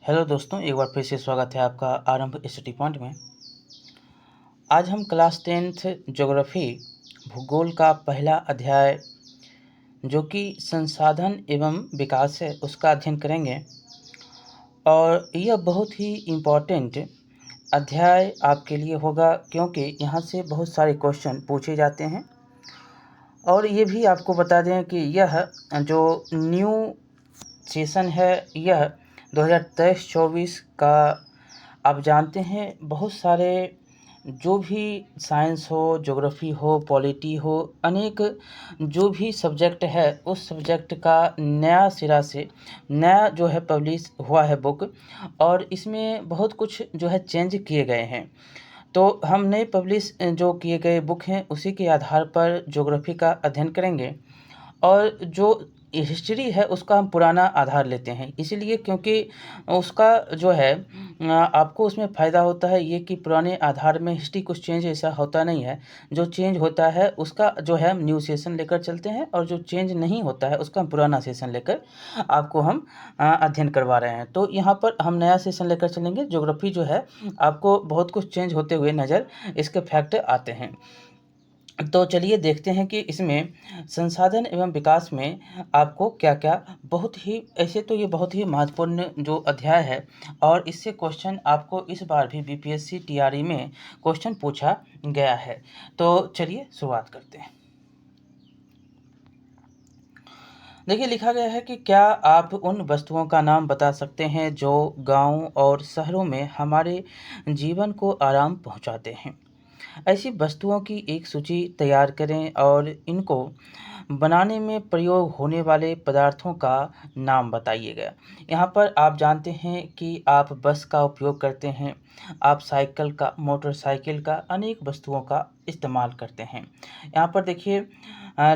Hello दोस्तों, एक बार फिर से स्वागत है आपका आरंभ स्टडी पॉइंट में। आज हम क्लास 10th ज्योग्राफी भूगोल का पहला अध्याय जो कि संसाधन एवं विकास है उसका अध्ययन करेंगे। और यह बहुत ही इम्पोर्टेंट अध्याय आपके लिए होगा क्योंकि यहाँ से बहुत सारे क्वेश्चन पूछे जाते हैं। और ये भी आपको बता दें कि यह जो न्यू सेशन है यह 2023-24 का आप जानते हैं बहुत सारे जो भी साइंस हो, ज्योग्राफी हो, पॉलिटी हो, अनेक जो भी सब्जेक्ट है उस सब्जेक्ट का नया सिरा से नया जो है पब्लिश हुआ है बुक। और इसमें बहुत कुछ जो है चेंज किए गए हैं। तो हम नए पब्लिश जो किए गए बुक हैं उसी के आधार पर ज्योग्राफी का अध्ययन करेंगे। और जो हिस्ट्री है उसका हम पुराना आधार लेते हैं इसीलिए क्योंकि उसका जो है आपको उसमें फ़ायदा होता है ये कि पुराने आधार में हिस्ट्री कुछ चेंज ऐसा होता नहीं है। जो चेंज होता है उसका जो है हम न्यू सेशन लेकर चलते हैं और जो चेंज नहीं होता है उसका हम पुराना सेशन लेकर आपको हम अध्ययन करवा रहे हैं। तो यहाँ पर हम नया सेशन लेकर चलेंगे। ज्योग्राफी जो है आपको बहुत कुछ चेंज होते हुए नज़र इसके फैक्ट आते हैं। तो चलिए देखते हैं कि इसमें संसाधन एवं विकास में आपको क्या-क्या बहुत ही ऐसे तो ये बहुत ही महत्वपूर्ण जो अध्याय है और इससे क्वेश्चन आपको इस बार भी बीपीएससी टीआरई में क्वेश्चन पूछा गया है। तो चलिए शुरुआत करते हैं। देखिए लिखा गया है कि क्या आप उन वस्तुओं का नाम बता सकते हैं जो गाँव और शहरों में हमारे जीवन को आराम पहुँचाते हैं। ऐसी वस्तुओं की एक सूची तैयार करें और इनको बनाने में प्रयोग होने वाले पदार्थों का नाम बताइएगा। यहाँ पर आप जानते हैं कि आप बस का उपयोग करते हैं, आप साइकिल का, मोटरसाइकिल का, अनेक वस्तुओं का इस्तेमाल करते हैं। यहाँ पर देखिए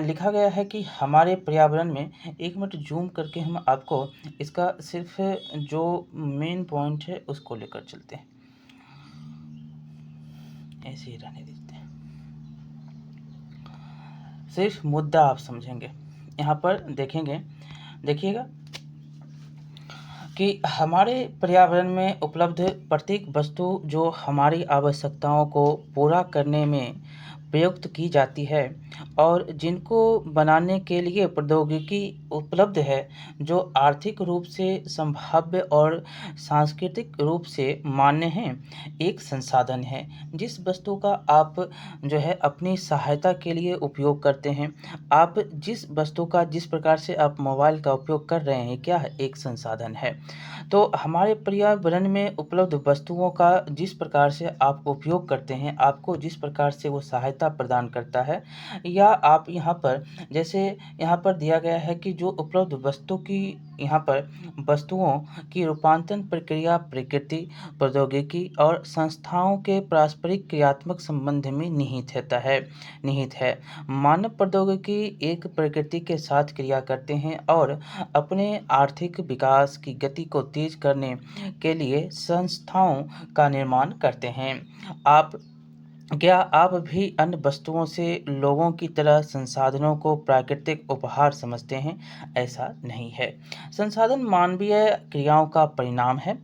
लिखा गया है कि हमारे पर्यावरण में, एक मिनट जूम करके हम आपको इसका सिर्फ जो मेन पॉइंट है उसको लेकर चलते हैं, ऐसे ही रहने देते हैं, सिर्फ मुद्दा आप समझेंगे। यहाँ पर देखेंगे, देखिएगा कि हमारे पर्यावरण में उपलब्ध प्रत्येक वस्तु जो हमारी आवश्यकताओं को पूरा करने में प्रयुक्त की जाती है और जिनको बनाने के लिए प्रौद्योगिकी उपलब्ध है, जो आर्थिक रूप से संभाव्य और सांस्कृतिक रूप से मान्य हैं, एक संसाधन है। जिस वस्तु का आप जो है अपनी सहायता के लिए उपयोग करते हैं, आप जिस वस्तु का जिस प्रकार से आप मोबाइल का उपयोग कर रहे हैं, क्या है? एक संसाधन है। तो हमारे पर्यावरण में उपलब्ध वस्तुओं का जिस प्रकार से आप उपयोग करते हैं, आपको जिस प्रकार से वो सहायता प्रदान करता है, या आप यहाँ पर जैसे यहाँ पर दिया गया है कि जो उपलब्ध वस्तु की यहाँ पर वस्तुओं की रूपांतरण प्रक्रिया प्रकृति, प्रौद्योगिकी और संस्थाओं के पारस्परिक क्रियात्मक संबंध में निहित है। मानव प्रौद्योगिकी एक प्रकृति के साथ क्रिया करते हैं और अपने आर्थिक विकास की गति को तेज करने के लिए संस्थाओं का निर्माण करते हैं। क्या आप भी अन्य वस्तुओं से लोगों की तरह संसाधनों को प्राकृतिक उपहार समझते हैं? ऐसा नहीं है। संसाधन मानवीय क्रियाओं का परिणाम है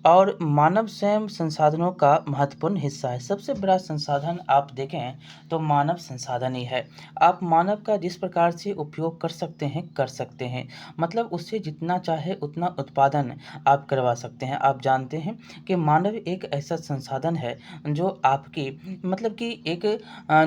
और मानव स्वयं संसाधनों का महत्वपूर्ण हिस्सा है। सबसे बड़ा संसाधन आप देखें तो मानव संसाधन ही है। आप मानव का जिस प्रकार से उपयोग कर सकते हैं। मतलब उससे जितना चाहे उतना उत्पादन आप करवा सकते हैं। आप जानते हैं कि मानव एक ऐसा संसाधन है जो आपकी मतलब कि एक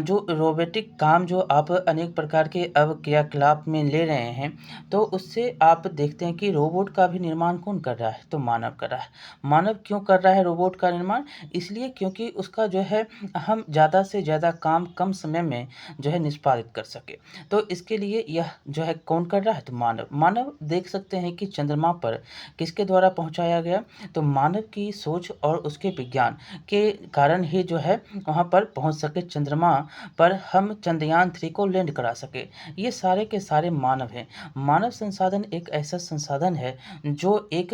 जो रोबोटिक काम जो आप अनेक प्रकार के अब क्रियाकलाप में ले रहे हैं, तो उससे आप देखते हैं कि रोबोट का भी निर्माण कौन कर रहा है? तो मानव कर रहा है। मानव क्यों कर रहा है रोबोट का निर्माण? इसलिए क्योंकि उसका जो है हम ज़्यादा से ज़्यादा काम कम समय में जो है निष्पादित कर सके। तो इसके लिए यह जो है कौन कर रहा है? तो मानव। मानव देख सकते हैं कि चंद्रमा पर किसके द्वारा पहुँचाया गया? तो मानव की सोच और उसके विज्ञान के कारण ही जो है वहाँ पर पहुँच सके, चंद्रमा पर हम चंद्रयान 3 को लैंड करा सके। ये सारे के सारे मानव हैं। मानव संसाधन एक ऐसा संसाधन है जो एक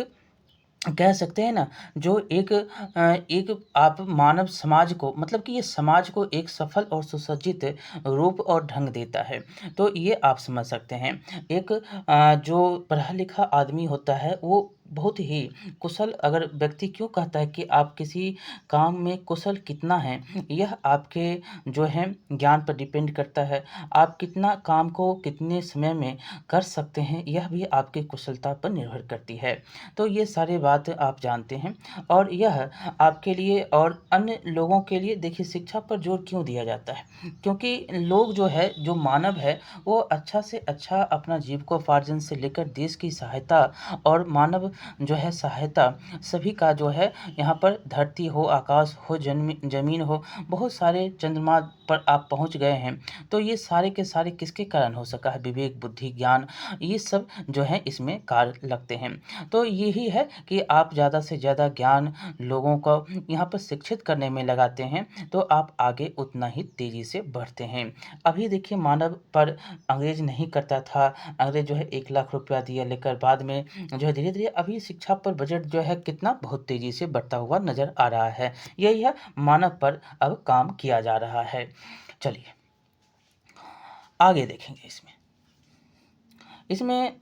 कह सकते हैं ना, जो एक आप मानव समाज को मतलब कि ये समाज को एक सफल और सुसज्जित रूप और ढंग देता है। तो ये आप समझ सकते हैं। एक जो पढ़ा लिखा आदमी होता है वो बहुत ही कुशल अगर व्यक्ति क्यों कहता है कि आप किसी काम में कुशल कितना हैं, यह आपके जो है ज्ञान पर डिपेंड करता है। आप कितना काम को कितने समय में कर सकते हैं, यह भी आपकी कुशलता पर निर्भर करती है। तो ये सारी बात आप जानते हैं और यह आपके लिए और अन्य लोगों के लिए देखिए शिक्षा पर जोर क्यों दिया जाता है? क्योंकि लोग जो है, जो मानव है, वो अच्छा से अच्छा अपना जीविकोपार्जन से लेकर देश की सहायता और मानव जो है सहायता सभी का जो है यहाँ पर धरती हो, आकाश हो, ज़मीन हो, बहुत सारे चंद्रमा पर आप पहुँच गए हैं। तो ये सारे के सारे किसके कारण हो सका है? विवेक, बुद्धि, ज्ञान ये सब जो है इसमें कार्य लगते हैं। तो यही है कि आप ज़्यादा से ज़्यादा ज्ञान लोगों को यहाँ पर शिक्षित करने में लगाते हैं, तो आप आगे उतना ही तेज़ी से बढ़ते हैं। अभी देखिए मानव पर अंग्रेज़ नहीं करता था, अंग्रेज़ जो है 1 लाख रुपया दिया लेकर बाद में जो है धीरे-धीरे अभी शिक्षा पर बजट जो है कितना बहुत तेज़ी से बढ़ता हुआ नज़र आ रहा है। यही है मानव पर अब काम किया जा रहा है। चलिए, आगे देखेंगे इसमें। इसमें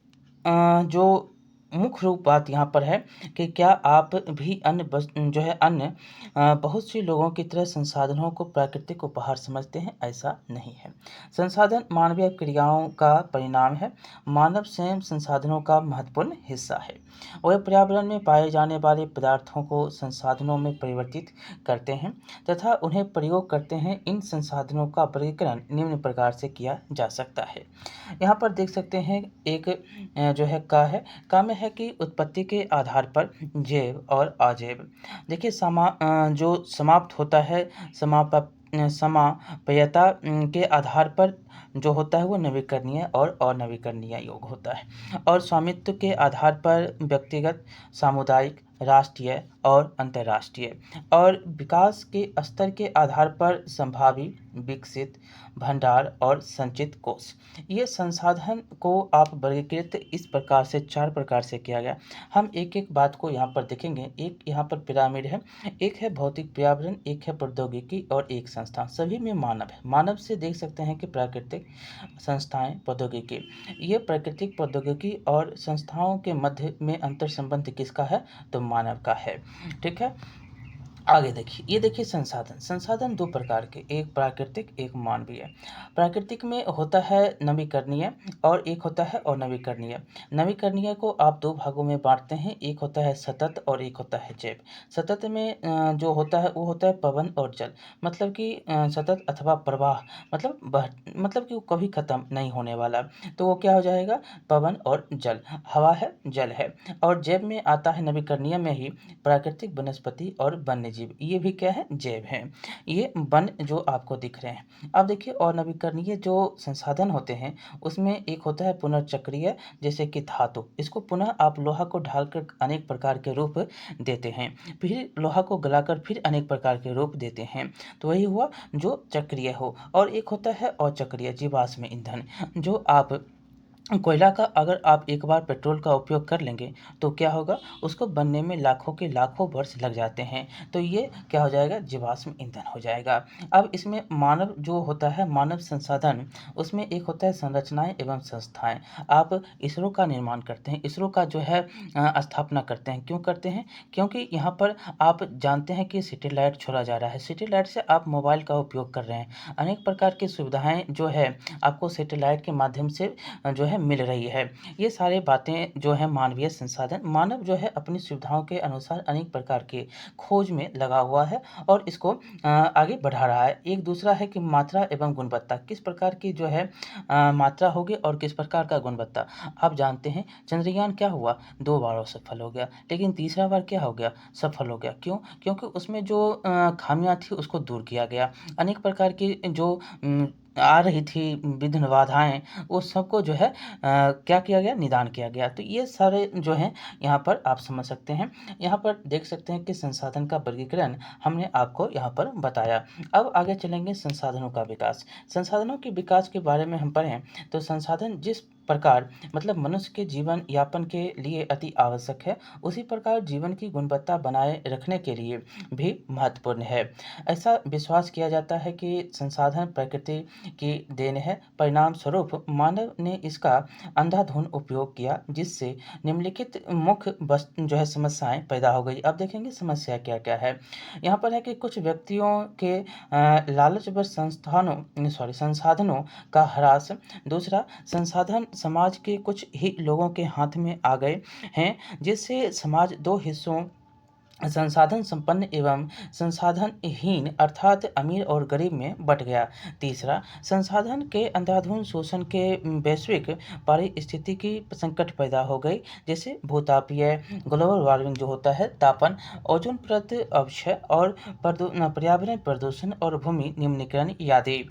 जो मुख्य रूप बात यहाँ पर है कि क्या आप भी अन्य जो है अन्य बहुत से लोगों की तरह संसाधनों को प्राकृतिक उपहार समझते हैं? ऐसा नहीं है। संसाधन मानवीय क्रियाओं का परिणाम है। मानव स्वयं संसाधनों का महत्वपूर्ण हिस्सा है। वह पर्यावरण में पाए जाने वाले पदार्थों को संसाधनों में परिवर्तित करते हैं तथा उन्हें प्रयोग करते हैं। इन संसाधनों का वर्गीकरण निम्न प्रकार से किया जा सकता है। यहाँ पर देख सकते हैं एक जो है का में है कि उत्पत्ति के आधार पर जैव और अजैव। देखिए जो समाप्त होता है समाप्यता के आधार पर जो होता है वो नवीकरणीय और अनवीकरणीय योग होता है और स्वामित्व के आधार पर व्यक्तिगत, सामुदायिक, राष्ट्रीय और अंतर्राष्ट्रीय और विकास के स्तर के आधार पर संभावी, विकसित, भंडार और संचित कोष। ये संसाधन को आप वर्गीकृत इस प्रकार से 4 प्रकार से किया गया। हम एक-एक बात को यहाँ पर देखेंगे। एक यहाँ पर पिरामिड है, एक है भौतिक पर्यावरण, एक है प्रौद्योगिकी और एक संस्था। सभी में मानव है। मानव से देख सकते हैं कि प्राकृतिक संस्थाएँ, प्रौद्योगिकी। ये प्राकृतिक प्रौद्योगिकी और संस्थाओं के मध्य में अंतर संबंध किसका है? तो मानव का है। ठीक है? आगे देखिए, ये देखिए संसाधन। संसाधन 2 प्रकार के, एक प्राकृतिक, एक मानवीय। प्राकृतिक में होता है नवीकरणीय और एक होता है अनवीकरणीय। नवीकरणीय को आप 2 भागों में बाँटते हैं, एक होता है सतत और एक होता है जैव। सतत में जो होता है वो होता है पवन और जल। मतलब कि सतत अथवा प्रवाह मतलब कि वो कभी ख़त्म नहीं होने वाला। तो वो क्या हो जाएगा? पवन और जल। हवा है, जल है और जैव में आता है नवीकरणीय में ही प्राकृतिक, वनस्पति और वन्यजीव। ये भी क्या है? जैव हैं। ये वन जो आपको दिख रहे हैं। अब देखिए अनवीकरणीय जो संसाधन होते हैं उसमें एक होता है पुनर्चक्रीय, जैसे कि धातु। इसको पुनः आप लोहा को ढालकर अनेक प्रकार के रूप देते हैं। फिर लोहा को गलाकर फिर अनेक प्रकार के रूप देते हैं। तो वही हुआ जो चक्रीय हो और एक होता है अचक्रीय, जीवाश्म ईंधन, जो आप कोयला का अगर आप एक बार पेट्रोल का उपयोग कर लेंगे तो क्या होगा? उसको बनने में लाखों के लाखों वर्ष लग जाते हैं। तो ये क्या हो जाएगा? जीवाश्म ईंधन हो जाएगा। अब इसमें मानव जो होता है, मानव संसाधन, उसमें एक होता है संरचनाएँ एवं संस्थाएँ। आप इसरो का निर्माण करते हैं, इसरो का जो है स्थापना करते हैं। क्यों करते हैं? क्योंकि यहाँ पर आप जानते हैं कि सैटेलाइट छोड़ा जा रहा है। सैटेलाइट से आप मोबाइल का उपयोग कर रहे हैं। अनेक प्रकार की सुविधाएँ जो है आपको सैटेलाइट के माध्यम से जो है मिल रही है। ये सारी बातें जो हैं मानवीय संसाधन, मानव जो है अपनी सुविधाओं के अनुसार अनेक प्रकार के खोज में लगा हुआ है और इसको आगे बढ़ा रहा है। एक दूसरा है कि मात्रा एवं गुणवत्ता, किस प्रकार की जो है मात्रा होगी और किस प्रकार का गुणवत्ता। आप जानते हैं चंद्रयान क्या हुआ? 2 बार असफल हो गया, लेकिन तीसरा बार क्या हो गया? सफल हो गया। क्यों? क्योंकि उसमें जो खामियाँ थी उसको दूर किया गया। अनेक प्रकार की जो आ रही थी विघ्न बाधाएँ, वो सबको जो है क्या किया गया? निदान किया गया। तो ये सारे जो हैं यहाँ पर आप समझ सकते हैं। यहाँ पर देख सकते हैं कि संसाधन का वर्गीकरण हमने आपको यहाँ पर बताया। अब आगे चलेंगे संसाधनों का विकास। संसाधनों के विकास के बारे में हम पढ़ें तो संसाधन जिस प्रकार मतलब मनुष्य के जीवन यापन के लिए अति आवश्यक है, उसी प्रकार जीवन की गुणवत्ता बनाए रखने के लिए भी महत्वपूर्ण है। ऐसा विश्वास किया जाता है कि संसाधन प्रकृति की देन है, परिणाम स्वरूप मानव ने इसका अंधाधुंध उपयोग किया, जिससे निम्नलिखित मुख्य जो है समस्याएं पैदा हो गई। अब देखेंगे समस्या क्या क्या है। यहाँ पर है कि कुछ व्यक्तियों के लालचवश संसाधनों का ह्रास। दूसरा, संसाधन समाज के कुछ ही लोगों के हाथ में आ गए हैं, जिससे समाज दो हिस्सों संसाधन संपन्न एवं संसाधनहीन अर्थात अमीर और गरीब में बँट गया। तीसरा, संसाधन के अंधाधुंध शोषण के वैश्विक पारिस्थितिकी संकट पैदा हो गई, जैसे भूतापीय ग्लोबल वार्मिंग जो होता है, तापन, ओजोन परत अपक्षय और पर्यावरण प्रदूषण और भूमि निम्नीकरण आदि।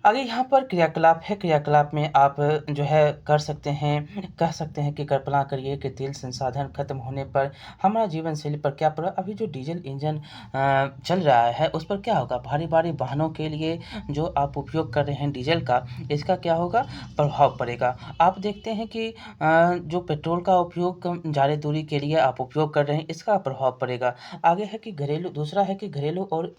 आगे यहाँ पर क्रियाकलाप है, क्रियाकलाप में आप जो है कर सकते हैं, कह सकते हैं कि कल्पना करिए कि तेल संसाधन खत्म होने पर हमारा जीवन शैली पर क्या पड़ा। अभी जो डीजल इंजन चल रहा है उस पर क्या होगा, भारी वाहनों के लिए जो आप उपयोग कर रहे हैं डीजल का, इसका क्या होगा, प्रभाव पड़ेगा। आप देखते हैं कि जो पेट्रोल का उपयोग कम ज़्यादा दूरी के लिए आप उपयोग कर रहे हैं, इसका प्रभाव पड़ेगा। आगे है कि दूसरा है कि घरेलू और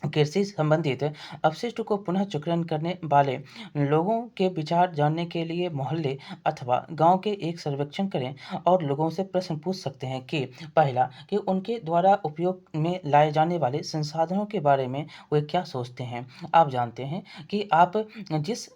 कृषि संबंधित अपशिष्ट को पुनः चक्रण करने वाले लोगों के विचार जानने के लिए मोहल्ले अथवा गांव के एक सर्वेक्षण करें और लोगों से प्रश्न पूछ सकते हैं कि पहला, कि उनके द्वारा उपयोग में लाए जाने वाले संसाधनों के बारे में वे क्या सोचते हैं। आप जानते हैं कि आप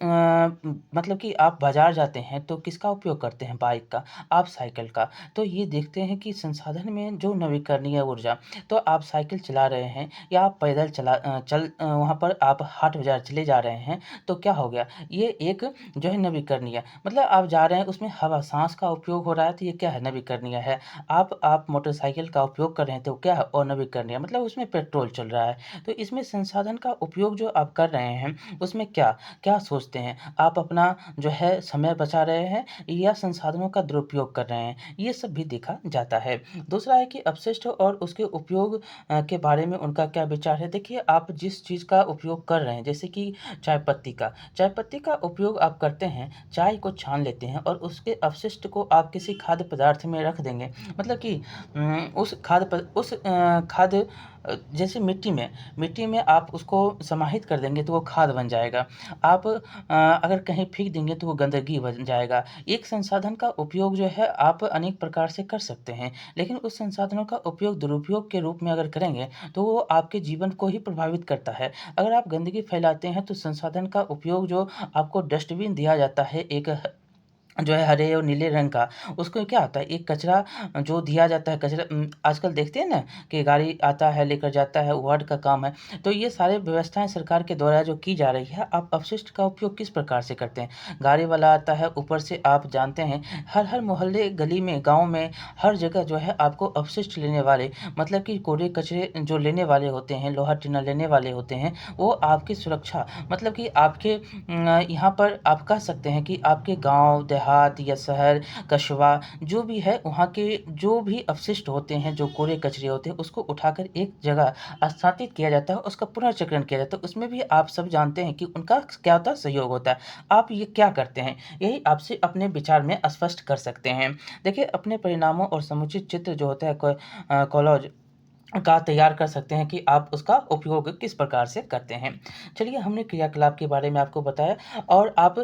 मतलब कि आप बाजार जाते हैं तो किसका उपयोग करते हैं, बाइक का, आप साइकिल का। तो ये देखते हैं कि संसाधन में जो नवीकरणीय ऊर्जा, तो आप साइकिल चला रहे हैं या आप पैदल वहाँ पर आप हाट बाज़ार चले जा रहे हैं, तो क्या हो गया, ये एक जो है नवीकरणीय, मतलब आप जा रहे हैं उसमें हवा साँस का उपयोग हो रहा है, तो ये क्या है, नवीकरणीय है। आप मोटरसाइकिल का उपयोग कर रहे हैं तो क्या है, अनवीकरणीय, मतलब उसमें पेट्रोल चल रहा है। तो इसमें संसाधन का उपयोग जो आप कर रहे हैं उसमें क्या सोचते हैं, आप अपना जो है समय बचा रहे हैं या संसाधनों का दुरुपयोग कर रहे हैं, ये सब भी देखा जाता है। दूसरा है कि अपशिष्ट और उसके उपयोग के बारे में उनका क्या विचार है। देखिए, आप जिस चीज़ का उपयोग कर रहे हैं, जैसे कि चाय पत्ती का उपयोग आप करते हैं, चाय को छान लेते हैं और उसके अपशिष्ट को आप किसी खाद्य पदार्थ में रख देंगे, मतलब कि खाद्य जैसे मिट्टी में आप उसको समाहित कर देंगे तो वो खाद बन जाएगा। आप अगर कहीं फेंक देंगे तो वो गंदगी बन जाएगा। एक संसाधन का उपयोग जो है आप अनेक प्रकार से कर सकते हैं, लेकिन उस संसाधनों का उपयोग दुरुपयोग के रूप में अगर करेंगे तो वो आपके जीवन को ही प्रभावित करता है। अगर आप गंदगी फैलाते हैं तो संसाधन का उपयोग जो आपको डस्टबिन दिया जाता है, एक जो है हरे और नीले रंग का, उसको क्या होता है, एक कचरा जो दिया जाता है, कचरा आजकल देखते हैं ना कि गाड़ी आता है लेकर जाता है, वार्ड का काम है। तो ये सारे व्यवस्थाएं सरकार के द्वारा जो की जा रही है, आप अपशिष्ट का उपयोग किस प्रकार से करते हैं। गाड़ी वाला आता है, ऊपर से आप जानते हैं हर मोहल्ले गली में गाँव में हर जगह जो है आपको अपशिष्ट लेने वाले, मतलब कि कूड़े कचरे जो लेने वाले होते हैं, लोहा टीना लेने वाले होते हैं, वो आपकी सुरक्षा, मतलब कि आपके यहाँ पर आप कह सकते हैं कि आपके गाँव देहात या शहर कस्बा जो भी है, वहाँ के जो भी अपशिष्ट होते हैं, जो कूड़े कचरे होते हैं, उसको उठाकर एक जगह स्थापित किया जाता है, उसका पुनर्चक्रण किया जाता है। उसमें भी आप सब जानते हैं कि उनका क्या होता है, सहयोग होता है। आप ये क्या करते हैं, यही आपसे अपने विचार में स्पष्ट कर सकते हैं। देखिए, अपने परिणामों और समुचित चित्र जो होता है कॉलेज का तैयार कर सकते हैं कि आप उसका उपयोग किस प्रकार से करते हैं। चलिए, हमने क्रियाकलाप के बारे में आपको बताया और आप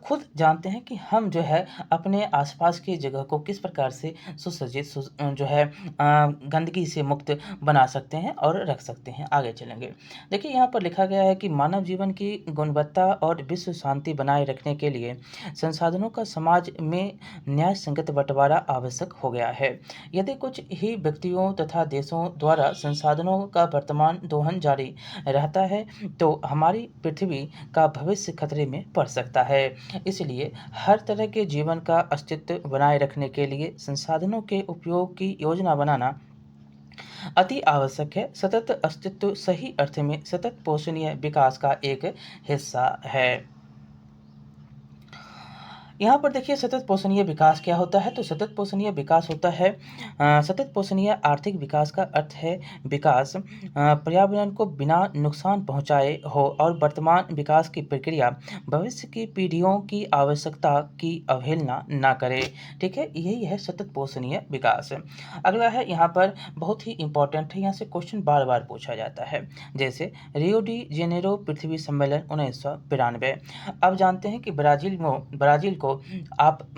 खुद जानते हैं कि हम जो है अपने आसपास की जगह को किस प्रकार से सुसज्जित जो है गंदगी से मुक्त बना सकते हैं और रख सकते हैं। आगे चलेंगे। देखिए, यहाँ पर लिखा गया है कि मानव जीवन की गुणवत्ता और विश्व शांति बनाए रखने के लिए संसाधनों का समाज में न्याय संगत बंटवारा आवश्यक हो गया है। यदि कुछ ही व्यक्तियों तथा देशों द्वारा संसाधनों का वर्तमान दोहन जारी रहता है तो हमारी पृथ्वी का भविष्य खतरे में पड़ सकता है। इसलिए हर तरह के जीवन का अस्तित्व बनाए रखने के लिए संसाधनों के उपयोग की योजना बनाना अति आवश्यक है। सतत अस्तित्व सही अर्थ में सतत पोषणीय विकास का एक हिस्सा है। यहाँ पर देखिए सतत पोषणीय विकास क्या होता है, तो सतत पोषणीय विकास होता है सतत पोषणीय आर्थिक विकास का अर्थ है विकास पर्यावरण को बिना नुकसान पहुँचाए हो और वर्तमान विकास की प्रक्रिया भविष्य की पीढ़ियों की आवश्यकता की अवहेलना ना करे। ठीक है, यही है सतत पोषणीय विकास। अगला है यहाँ पर बहुत ही इंपॉर्टेंट है, यहाँ से क्वेश्चन बार बार पूछा जाता है, जैसे रियो डी जेनेरो पृथ्वी सम्मेलन 1992। अब जानते हैं कि ब्राज़ील को आप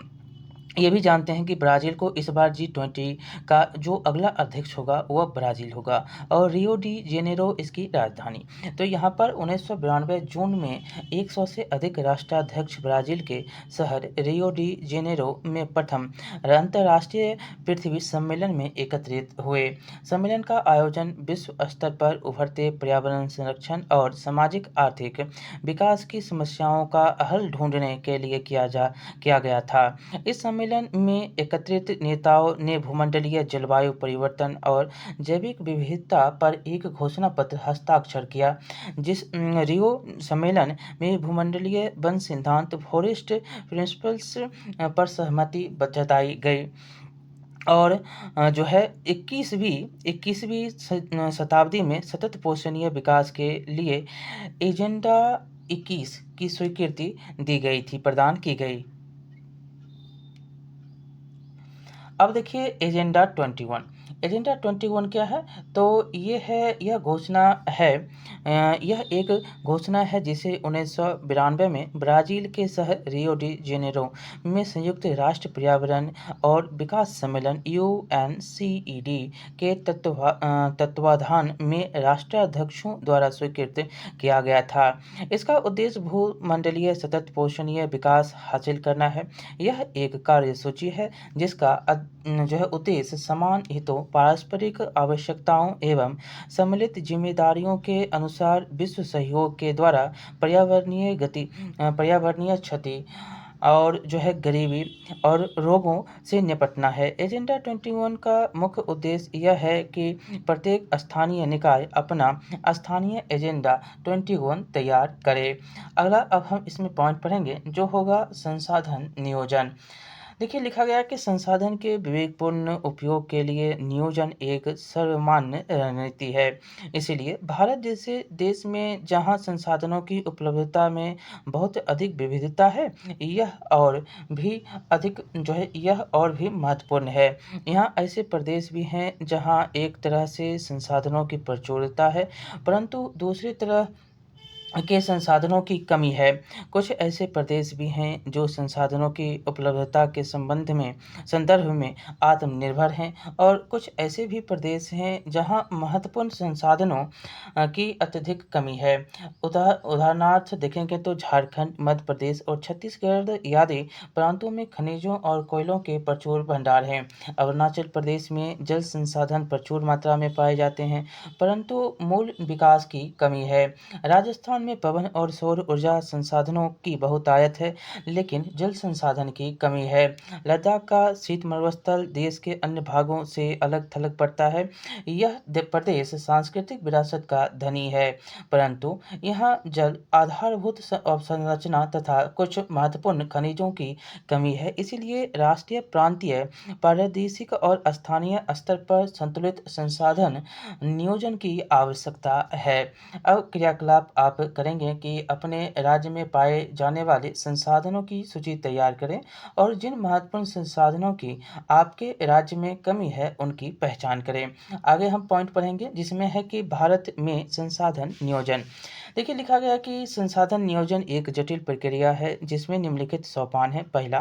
ये भी जानते हैं कि ब्राज़ील को इस बार G20 का जो अगला अध्यक्ष होगा वह ब्राज़ील होगा और रियो डी जेनेरो इसकी राजधानी। तो यहाँ पर 1992 जून में 100 से अधिक राष्ट्राध्यक्ष ब्राज़ील के शहर रियो डी जेनेरो में प्रथम अंतर्राष्ट्रीय पृथ्वी सम्मेलन में एकत्रित हुए। सम्मेलन का आयोजन विश्व स्तर पर उभरते पर्यावरण संरक्षण और सामाजिक आर्थिक विकास की समस्याओं का हल ढूंढने के लिए किया गया था। इस सम्मेलन में एकत्रित नेताओं ने भूमंडलीय जलवायु परिवर्तन और जैविक विविधता पर एक घोषणा पत्र हस्ताक्षर किया। रियो सम्मेलन में भूमंडलीय वन सिद्धांत फॉरेस्ट प्रिंसिपल्स पर सहमति जताई गई और जो है 21वीं शताब्दी में सतत पोषणीय विकास के लिए एजेंडा 21 की स्वीकृति प्रदान की गई। अब देखिए एजेंडा 21 क्या है, तो यह घोषणा है यह एक घोषणा है जिसे 1992 में ब्राज़ील के शहर रियो डी जेनेरो में संयुक्त राष्ट्र पर्यावरण और विकास सम्मेलन UNCED के तत्वाधान में राष्ट्राध्यक्षों द्वारा स्वीकृत किया गया था। इसका उद्देश्य भूमंडलीय सतत पोषणीय विकास हासिल करना है। यह एक कार्यसूची है जिसका जो है उद्देश्य समान हितों, पारस्परिक आवश्यकताओं एवं सम्मिलित जिम्मेदारियों के अनुसार विश्व सहयोग के द्वारा पर्यावरणीय क्षति और जो है गरीबी और रोगों से निपटना है। एजेंडा 21 का मुख्य उद्देश्य यह है कि प्रत्येक स्थानीय निकाय अपना स्थानीय एजेंडा 21 तैयार करे। अगला अब हम इसमें पॉइंट पढ़ेंगे जो होगा संसाधन नियोजन। देखिए लिखा गया है कि संसाधन के विवेकपूर्ण उपयोग के लिए नियोजन एक सर्वमान्य रणनीति है। इसीलिए भारत जैसे देश में जहां संसाधनों की उपलब्धता में बहुत अधिक विविधता है, यह और भी महत्वपूर्ण है। यहाँ ऐसे प्रदेश भी हैं जहां एक तरह से संसाधनों की प्रचुरता है, परंतु दूसरी तरह के संसाधनों की कमी है। कुछ ऐसे प्रदेश भी हैं जो संसाधनों की उपलब्धता के संदर्भ में आत्मनिर्भर हैं और कुछ ऐसे भी प्रदेश हैं जहां महत्वपूर्ण संसाधनों की अत्यधिक कमी है। उदाहरणार्थ देखेंगे तो झारखंड, मध्य प्रदेश और छत्तीसगढ़ आदि प्रांतों में खनिजों और कोयलों के प्रचुर भंडार हैं। अरुणाचल प्रदेश में जल संसाधन प्रचुर मात्रा में पाए जाते हैं, परंतु मूल विकास की कमी है। राजस्थान में पवन और सौर ऊर्जा संसाधनों की बहुतायत है, लेकिन जल संसाधन की कमी है। लद्दाख का शीत मरुस्थल देश के अन्य भागों से अलग थलग पड़ता है। यह प्रदेश सांस्कृतिक विरासत का धनी है, परंतु यहाँ जल आधारभूत अवसंरचना तथा कुछ महत्वपूर्ण खनिजों की कमी है। इसीलिए राष्ट्रीय, प्रांतीय, प्रादेशिक और स्थानीय स्तर पर संतुलित संसाधन नियोजन की आवश्यकता है। अब क्रियाकलाप आप करेंगे कि अपने राज्य में पाए जाने वाले संसाधनों की सूची तैयार करें और जिन महत्वपूर्ण संसाधनों की आपके राज्य में कमी है उनकी पहचान करें। आगे हम पॉइंट पढ़ेंगे जिसमें है कि भारत में संसाधन नियोजन। देखिए लिखा गया कि संसाधन नियोजन एक जटिल प्रक्रिया है जिसमें निम्नलिखित सोपान है। पहला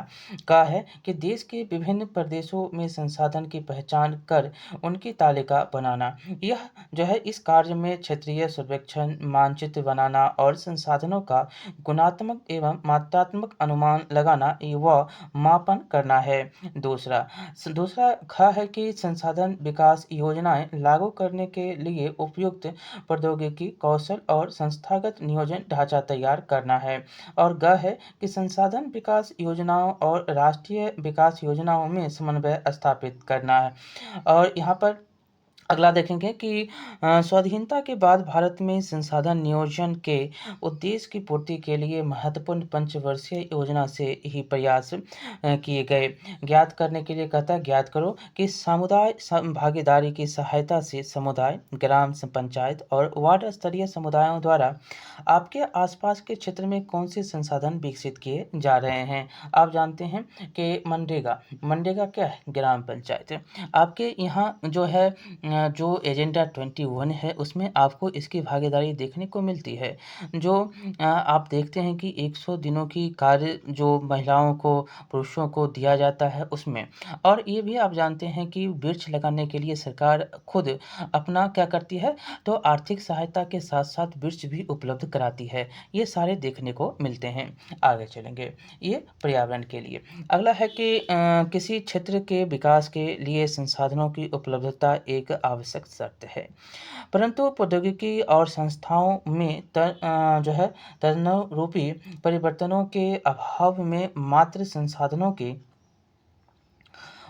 का है कि देश के विभिन्न प्रदेशों में संसाधन की पहचान कर उनकी तालिका बनाना। यह जो है इस कार्य में क्षेत्रीय सर्वेक्षण, मानचित्र बनाना और संसाधनों का गुणात्मक एवं मात्रात्मक अनुमान लगाना व मापन करना है। दूसरा ख है कि संसाधन विकास योजनाएं लागू करने के लिए उपयुक्त प्रौद्योगिकी, कौशल और संस्थागत नियोजन ढांचा तैयार करना है। और ग है कि संसाधन विकास योजनाओं और राष्ट्रीय विकास योजनाओं में समन्वय स्थापित करना है। और यहाँ पर अगला देखेंगे कि स्वाधीनता के बाद भारत में संसाधन नियोजन के उद्देश्य की पूर्ति के लिए महत्वपूर्ण पंचवर्षीय योजना से ही प्रयास किए गए। ज्ञात करने के लिए कहता है, ज्ञात करो कि समुदाय भागीदारी की सहायता से समुदाय, ग्राम पंचायत और वार्ड स्तरीय समुदायों द्वारा आपके आसपास के क्षेत्र में कौन से संसाधन विकसित किए जा रहे हैं। आप जानते हैं कि मनरेगा, मनरेगा क्या है? ग्राम पंचायत। आपके यहाँ जो है जो एजेंडा 21 है उसमें आपको इसकी भागीदारी देखने को मिलती है। जो आप देखते हैं कि 100 दिनों की कार्य जो महिलाओं को, पुरुषों को दिया जाता है उसमें। और ये भी आप जानते हैं कि वृक्ष लगाने के लिए सरकार खुद अपना क्या करती है, तो आर्थिक सहायता के साथ-साथ वृक्ष भी उपलब्ध कराती है। ये सारे देखने को मिलते हैं। आगे चलेंगे, ये पर्यावरण के लिए। अगला है कि किसी क्षेत्र के विकास के लिए संसाधनों की उपलब्धता एक आवश्यक शर्त है, परंतु प्रौद्योगिकी और संस्थाओं में जो है तदनुरूपी परिवर्तनों के अभाव में मात्र संसाधनों की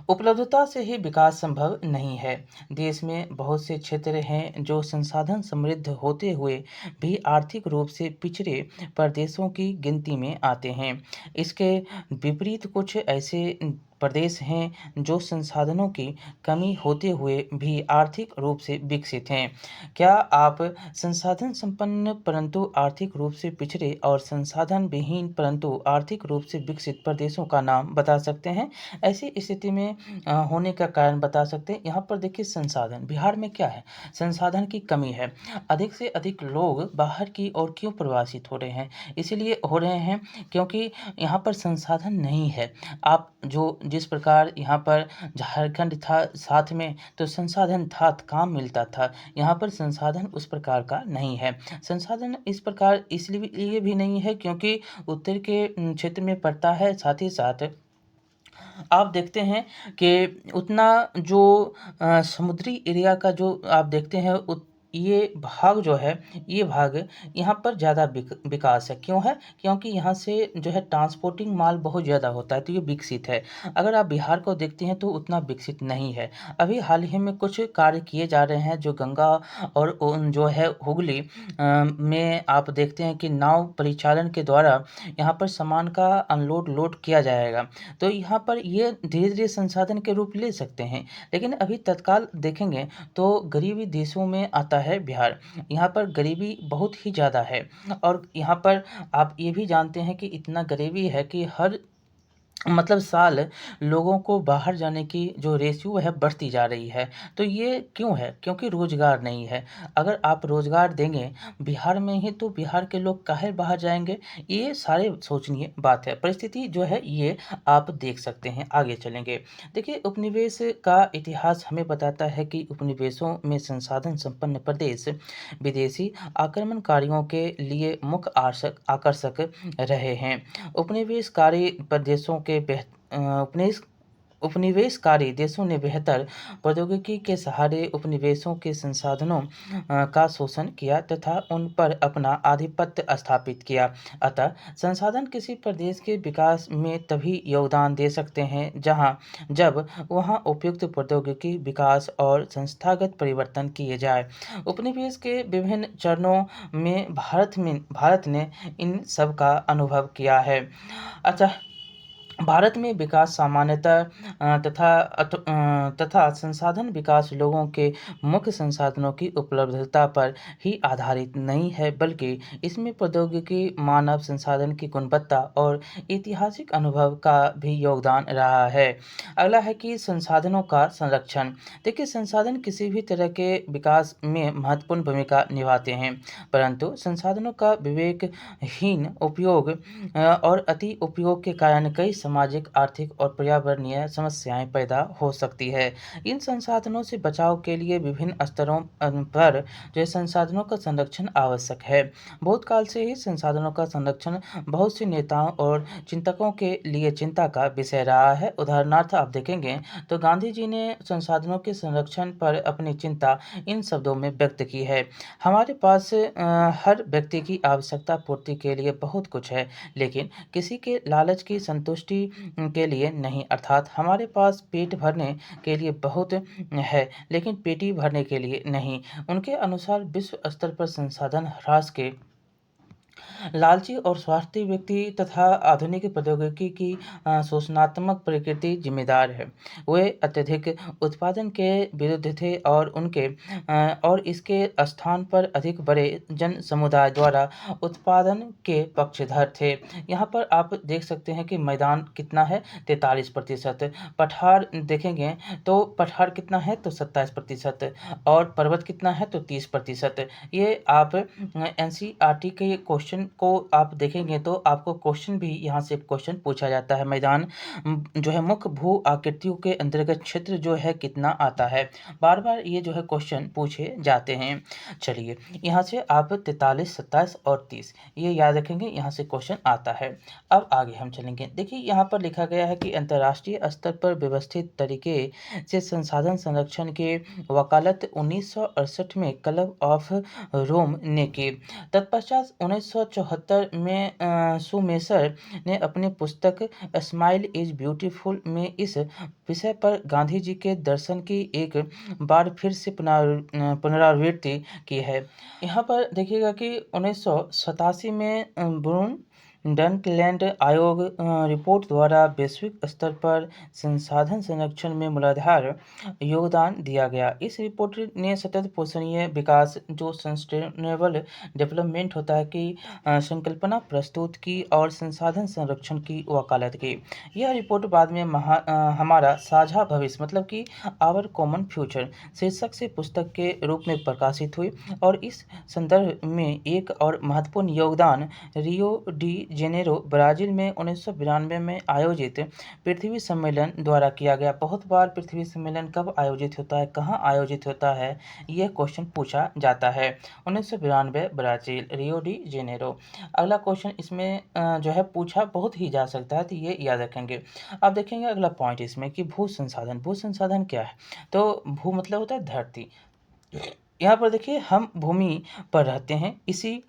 उपलब्धता से ही विकास संभव नहीं है। देश में बहुत से क्षेत्र हैं जो संसाधन समृद्ध होते हुए भी आर्थिक रूप से पिछड़े प्रदेशों की गिनती में आते हैं। इसके विपरीत कुछ ऐसे प्रदेश हैं जो संसाधनों की कमी होते हुए भी आर्थिक रूप से विकसित हैं। क्या आप संसाधन संपन्न परंतु आर्थिक रूप से पिछड़े और संसाधन विहीन परंतु आर्थिक रूप से विकसित प्रदेशों का नाम बता सकते हैं? ऐसी स्थिति में होने का कारण बता सकते हैं। यहाँ पर देखिए, संसाधन बिहार में क्या है? संसाधन की कमी है। अधिक से अधिक लोग बाहर की ओर क्यों प्रवासित हो रहे हैं? इसीलिए हो रहे हैं क्योंकि यहाँ पर संसाधन नहीं है। आप जो जिस प्रकार यहाँ पर झारखंड था साथ में, तो संसाधन था, काम मिलता था। यहाँ पर संसाधन उस प्रकार का नहीं है। संसाधन इस प्रकार इसलिए भी नहीं है क्योंकि उत्तर के क्षेत्र में पड़ता है। साथ ही साथ आप देखते हैं कि उतना जो समुद्री एरिया का जो आप देखते हैं ये भाग जो है, ये भाग यहाँ पर ज़्यादा विकास है। क्यों है? क्योंकि यहाँ से जो है ट्रांसपोर्टिंग माल बहुत ज़्यादा होता है, तो ये विकसित है। अगर आप बिहार को देखते हैं तो उतना विकसित नहीं है। अभी हाल ही में कुछ कार्य किए जा रहे हैं जो गंगा और जो है हुगली में आप देखते हैं कि नाव परिचालन के द्वारा यहाँ पर सामान का अनलोड लोड किया जाएगा। तो यहाँ पर ये धीरे-धीरे संसाधन के रूप ले सकते हैं। लेकिन अभी तत्काल देखेंगे तो गरीबी देशों में आता है बिहार। यहाँ पर गरीबी बहुत ही ज़्यादा है और यहाँ पर आप ये भी जानते हैं कि इतना गरीबी है कि हर मतलब साल लोगों को बाहर जाने की जो रेशियो है बढ़ती जा रही है। तो ये क्यों है? क्योंकि रोज़गार नहीं है। अगर आप रोज़गार देंगे बिहार में ही तो बिहार के लोग काहे बाहर जाएँगे? ये सारे सोचनीय बात है। परिस्थिति जो है ये आप देख सकते हैं। आगे चलेंगे। देखिए, उपनिवेश का इतिहास हमें बताता है कि उपनिवेशों में संसाधन संपन्न प्रदेश विदेशी आक्रमणकारियों के लिए मुख्य आकर्षक रहे हैं। उपनिवेशकारी प्रदेशों के उपनिवेशकारी देशों ने बेहतर प्रौद्योगिकी के सहारे उपनिवेशों के संसाधनों का शोषण किया तथा उन पर अपना आधिपत्य स्थापित किया। अतः संसाधन किसी प्रदेश के विकास में तभी योगदान दे सकते हैं जब वहाँ उपयुक्त प्रौद्योगिकी विकास और संस्थागत परिवर्तन किए जाए। उपनिवेश के विभिन्न चरणों में भारत ने इन सब का अनुभव किया है। अच्छा, भारत में विकास सामान्यतः तथा संसाधन विकास लोगों के मुख्य संसाधनों की उपलब्धता पर ही आधारित नहीं है, बल्कि इसमें प्रौद्योगिकी, मानव संसाधन की गुणवत्ता और ऐतिहासिक अनुभव का भी योगदान रहा है। अगला है कि संसाधनों का संरक्षण। देखिए, संसाधन किसी भी तरह के विकास में महत्वपूर्ण भूमिका निभाते हैं, परंतु संसाधनों का विवेकहीन उपयोग और अति उपयोग के कारण कई सामाजिक, आर्थिक और पर्यावरणीय समस्याएं पैदा हो सकती है। इन संसाधनों से बचाव के लिए विभिन्न स्तरों पर जो है संसाधनों का संरक्षण आवश्यक है। बहुत काल से ही संसाधनों का संरक्षण बहुत से नेताओं और चिंतकों के लिए चिंता का विषय रहा है। उदाहरणार्थ आप देखेंगे तो गांधी जी ने संसाधनों के संरक्षण पर अपनी चिंता इन शब्दों में व्यक्त की है। हमारे पास हर व्यक्ति की आवश्यकता पूर्ति के लिए बहुत कुछ है, लेकिन किसी के लालच की संतुष्टि रोटी के लिए नहीं, अर्थात हमारे पास पेट भरने के लिए बहुत है, लेकिन पेटी भरने के लिए नहीं। उनके अनुसार विश्व स्तर पर संसाधन ह्रास के लालची और स्वार्थी व्यक्ति तथा आधुनिक प्रौद्योगिकी की शोषणात्मक प्रकृति जिम्मेदार है। वे अत्यधिक उत्पादन के विरुद्ध थे और और इसके स्थान पर अधिक बड़े जन समुदाय द्वारा उत्पादन के पक्षधर थे। यहाँ पर आप देख सकते हैं कि मैदान कितना है, 43%। पठार देखेंगे तो पठार कितना है, तो 27%। और पर्वत कितना है, तो 30%। ये आप एनसीईआरटी के क्वेश्चन को आप देखेंगे तो आपको क्वेश्चन भी यहाँ से क्वेश्चन पूछा जाता है। मैदान जो है मुख्य भू आकृतियों के अंतर्गत क्षेत्र जो है कितना आता है, बार बार ये जो है क्वेश्चन पूछे जाते हैं। चलिए यहाँ से आप 43, 27 और 30 ये याद रखेंगे, यहाँ से क्वेश्चन आता है। अब आगे हम चलेंगे। देखिए यहाँ पर लिखा गया है कि अंतर्राष्ट्रीय स्तर पर व्यवस्थित तरीके से संसाधन संरक्षण के वकालत 1968 में क्लब ऑफ रोम ने की। तत्पश्चात 1974 में सुमेसर ने अपनी पुस्तक स्माइल इज ब्यूटीफुल में इस विषय पर गांधी जी के दर्शन की एक बार फिर से पुनरावृत्ति की है। यहाँ पर देखिएगा कि 1987 में ब्रुंडटलैंड आयोग रिपोर्ट द्वारा वैश्विक स्तर पर संसाधन संरक्षण में मूलाधार योगदान दिया गया। इस रिपोर्ट ने सतत पोषणीय विकास जो सस्टेनेबल डेवलपमेंट होता है की संकल्पना प्रस्तुत की और संसाधन संरक्षण की वकालत की। यह रिपोर्ट बाद में हमारा साझा भविष्य मतलब कि आवर कॉमन फ्यूचर शीर्षक से पुस्तक के रूप में प्रकाशित हुई और इस संदर्भ में एक और महत्वपूर्ण योगदान रियो डी जेनेरो ब्राजील में 1992 में आयोजित पृथ्वी सम्मेलन द्वारा किया गया। बहुत बार पृथ्वी सम्मेलन कब आयोजित होता है, कहाँ आयोजित होता है, यह क्वेश्चन पूछा जाता है। 1992 ब्राजील, रियो डी जेनेरो। अगला क्वेश्चन इसमें जो है पूछा बहुत ही जा सकता है, तो ये याद रखेंगे। अब देखेंगे अगला पॉइंट इसमें कि भू संसाधन। भू संसाधन क्या है, तो भू मतलब होता है धरती। यहाँ पर देखिए हम भूमि पर रहते हैं, इसी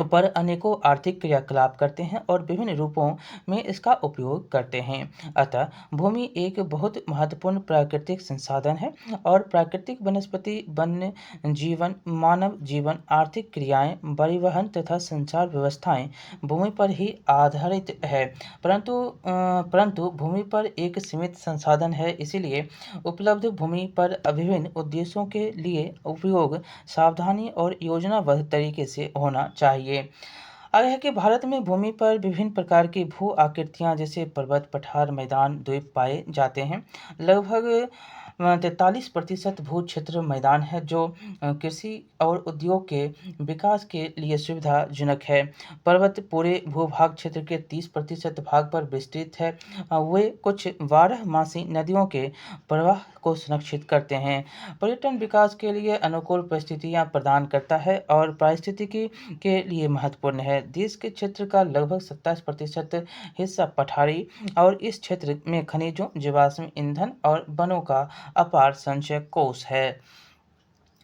पर अनेकों आर्थिक क्रियाकलाप करते हैं और विभिन्न रूपों में इसका उपयोग करते हैं। अतः भूमि एक बहुत महत्वपूर्ण प्राकृतिक संसाधन है और प्राकृतिक वनस्पति, वन्य जीवन, मानव जीवन, आर्थिक क्रियाएं, परिवहन तथा संचार व्यवस्थाएं भूमि पर ही आधारित है। परंतु भूमि पर एक सीमित संसाधन है, इसीलिए उपलब्ध भूमि पर विभिन्न उद्देश्यों के लिए उपयोग सावधानी और योजनाबद्ध तरीके से होना चाहिए। आगे है कि भारत में भूमि पर विभिन्न प्रकार की भू आकृतियां जैसे पर्वत, पठार, मैदान, द्वीप पाए जाते हैं। लगभग 43% भू क्षेत्र मैदान है जो कृषि और उद्योग के विकास के लिए सुविधाजनक है। पर्वत पूरे भूभाग क्षेत्र के 30% भाग पर विस्तृत है। वे कुछ 12 मासी नदियों के प्रवाह को संरक्षित करते हैं। पर्यटन विकास के लिए अनुकूल परिस्थितियां प्रदान करता है और पारिस्थितिकी के लिए महत्वपूर्ण है। देश के क्षेत्र का लगभग 27% हिस्सा पठारी और इस क्षेत्र में खनिजों, जीवाश्म ईंधन और वनों का अपार संचय कोष है।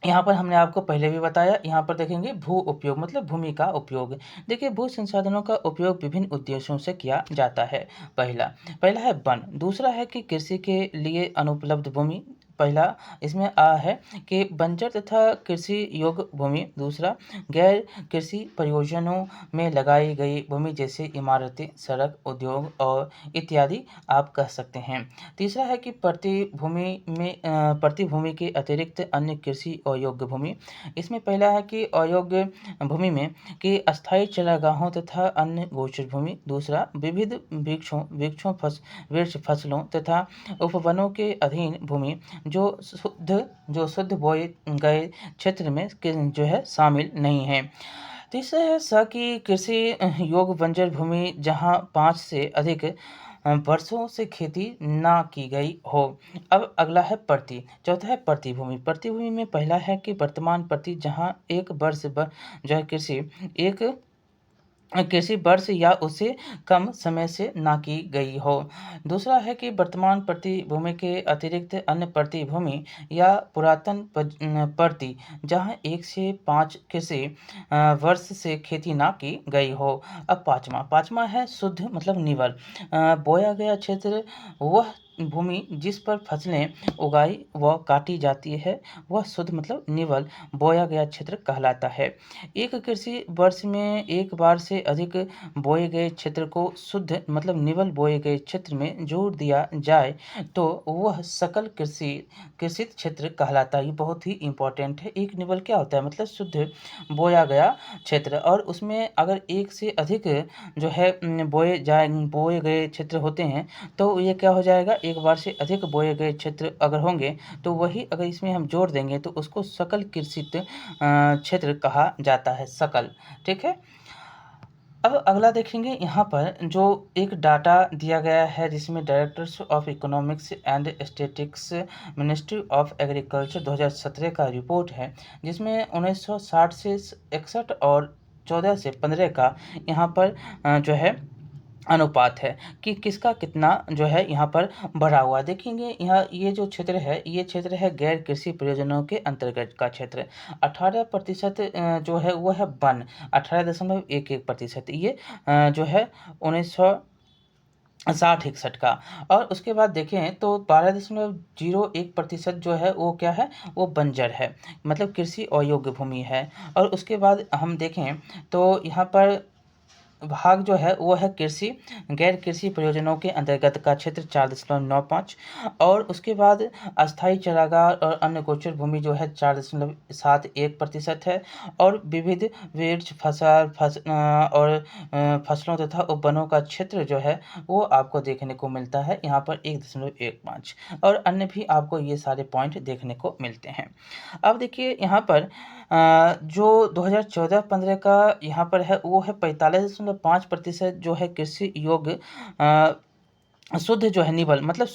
यहाँ पर हमने आपको पहले भी बताया, यहाँ पर देखेंगे भू उपयोग मतलब भूमि का उपयोग। देखिए भू संसाधनों का उपयोग विभिन्न उद्देश्यों से किया जाता है। पहला है वन, दूसरा है कि कृषि के लिए अनुपलब्ध भूमि, पहला इसमें है कि बंजर तथा कृषि योग्य भूमि, दूसरा गैर कृषि परियोजनाओं में लगाई गई भूमि जैसे इमारतें, सड़क, उद्योग और इत्यादि आप कह सकते हैं। तीसरा है कि प्रति भूमि के अतिरिक्त अन्य कृषि अयोग्य भूमि। इसमें पहला है कि अयोग्य भूमि में कि अस्थायी चारागाहों तथा अन्य गोचर भूमि, दूसरा विविध वृक्ष फसलों तथा उपवनों के अधीन भूमि जो शुद्ध बोए गए क्षेत्र में जो है शामिल नहीं है। तीसरा है की कृषि योग्य बंजर भूमि जहां 5 से अधिक वर्षों से खेती ना की गई हो। अब अगला है प्रति, चौथा है प्रतिभूमि। प्रतिभूमि में पहला है कि वर्तमान प्रति जहां एक वर्ष जो है कृषि एक कृषि वर्ष या उससे कम समय से ना की गई हो। दूसरा है कि वर्तमान प्रतिभूमि के अतिरिक्त अन्य प्रतिभूमि या पुरातन प्रति जहाँ 1 से 5 कृषि वर्ष से खेती ना की गई हो। अब पाँचवा है शुद्ध मतलब निवल। बोया गया क्षेत्र वह भूमि जिस पर फसलें उगाई व काटी जाती है वह शुद्ध मतलब निवल बोया गया क्षेत्र कहलाता है। एक कृषि वर्ष में एक बार से अधिक बोए गए क्षेत्र को शुद्ध मतलब निवल बोए गए क्षेत्र में जोड़ दिया जाए तो वह सकल कृषित क्षेत्र कहलाता है। ये बहुत ही इम्पोर्टेंट है। एक निवल क्या होता है मतलब शुद्ध बोया गया क्षेत्र, और उसमें अगर एक से अधिक जो है बोए गए क्षेत्र होते हैं तो ये क्या हो जाएगा, एक बार से अधिक बोए गए क्षेत्र अगर होंगे तो वही अगर इसमें हम जोड़ देंगे तो उसको सकल कृषित क्षेत्र कहा जाता है, सकल। ठीक है। अब अगला देखेंगे, यहाँ पर जो एक डाटा दिया गया है जिसमें directors of economics and statistics ministry of agriculture 2017 का रिपोर्ट है, जिसमें 1960 से 61 और 14 से 15 का यहाँ पर जो है अनुपात है कि किसका कितना जो है यहाँ पर बढ़ा हुआ। देखेंगे यहाँ ये जो क्षेत्र है ये क्षेत्र है गैर कृषि प्रयोजनों के अंतर्गत का क्षेत्र। 18% जो है वो है वन, 18.11%। ये जो है 1960-61 का। और उसके बाद देखें तो 12.01% जो है वो क्या है, वो बंजर है, मतलब कृषि अयोग्य भूमि है। और उसके बाद हम देखें तो यहाँ पर भाग जो है वो है कृषि गैर कृषि प्रयोजनों के अंतर्गत का क्षेत्र 4.95। और उसके बाद अस्थायी चारागाह और अन्य गोचर भूमि जो है 4.71% है। और विविध वृक्ष और फसलों तथा उपवनों का क्षेत्र जो है वो आपको देखने को मिलता है यहाँ पर 1.15। और अन्य भी आपको ये सारे पॉइंट देखने को मिलते हैं। अब देखिए यहाँ पर जो 2014-15 का यहाँ पर है वो है 45.5% जो है कृषि योग्य शुद्ध जो है निवल मतलब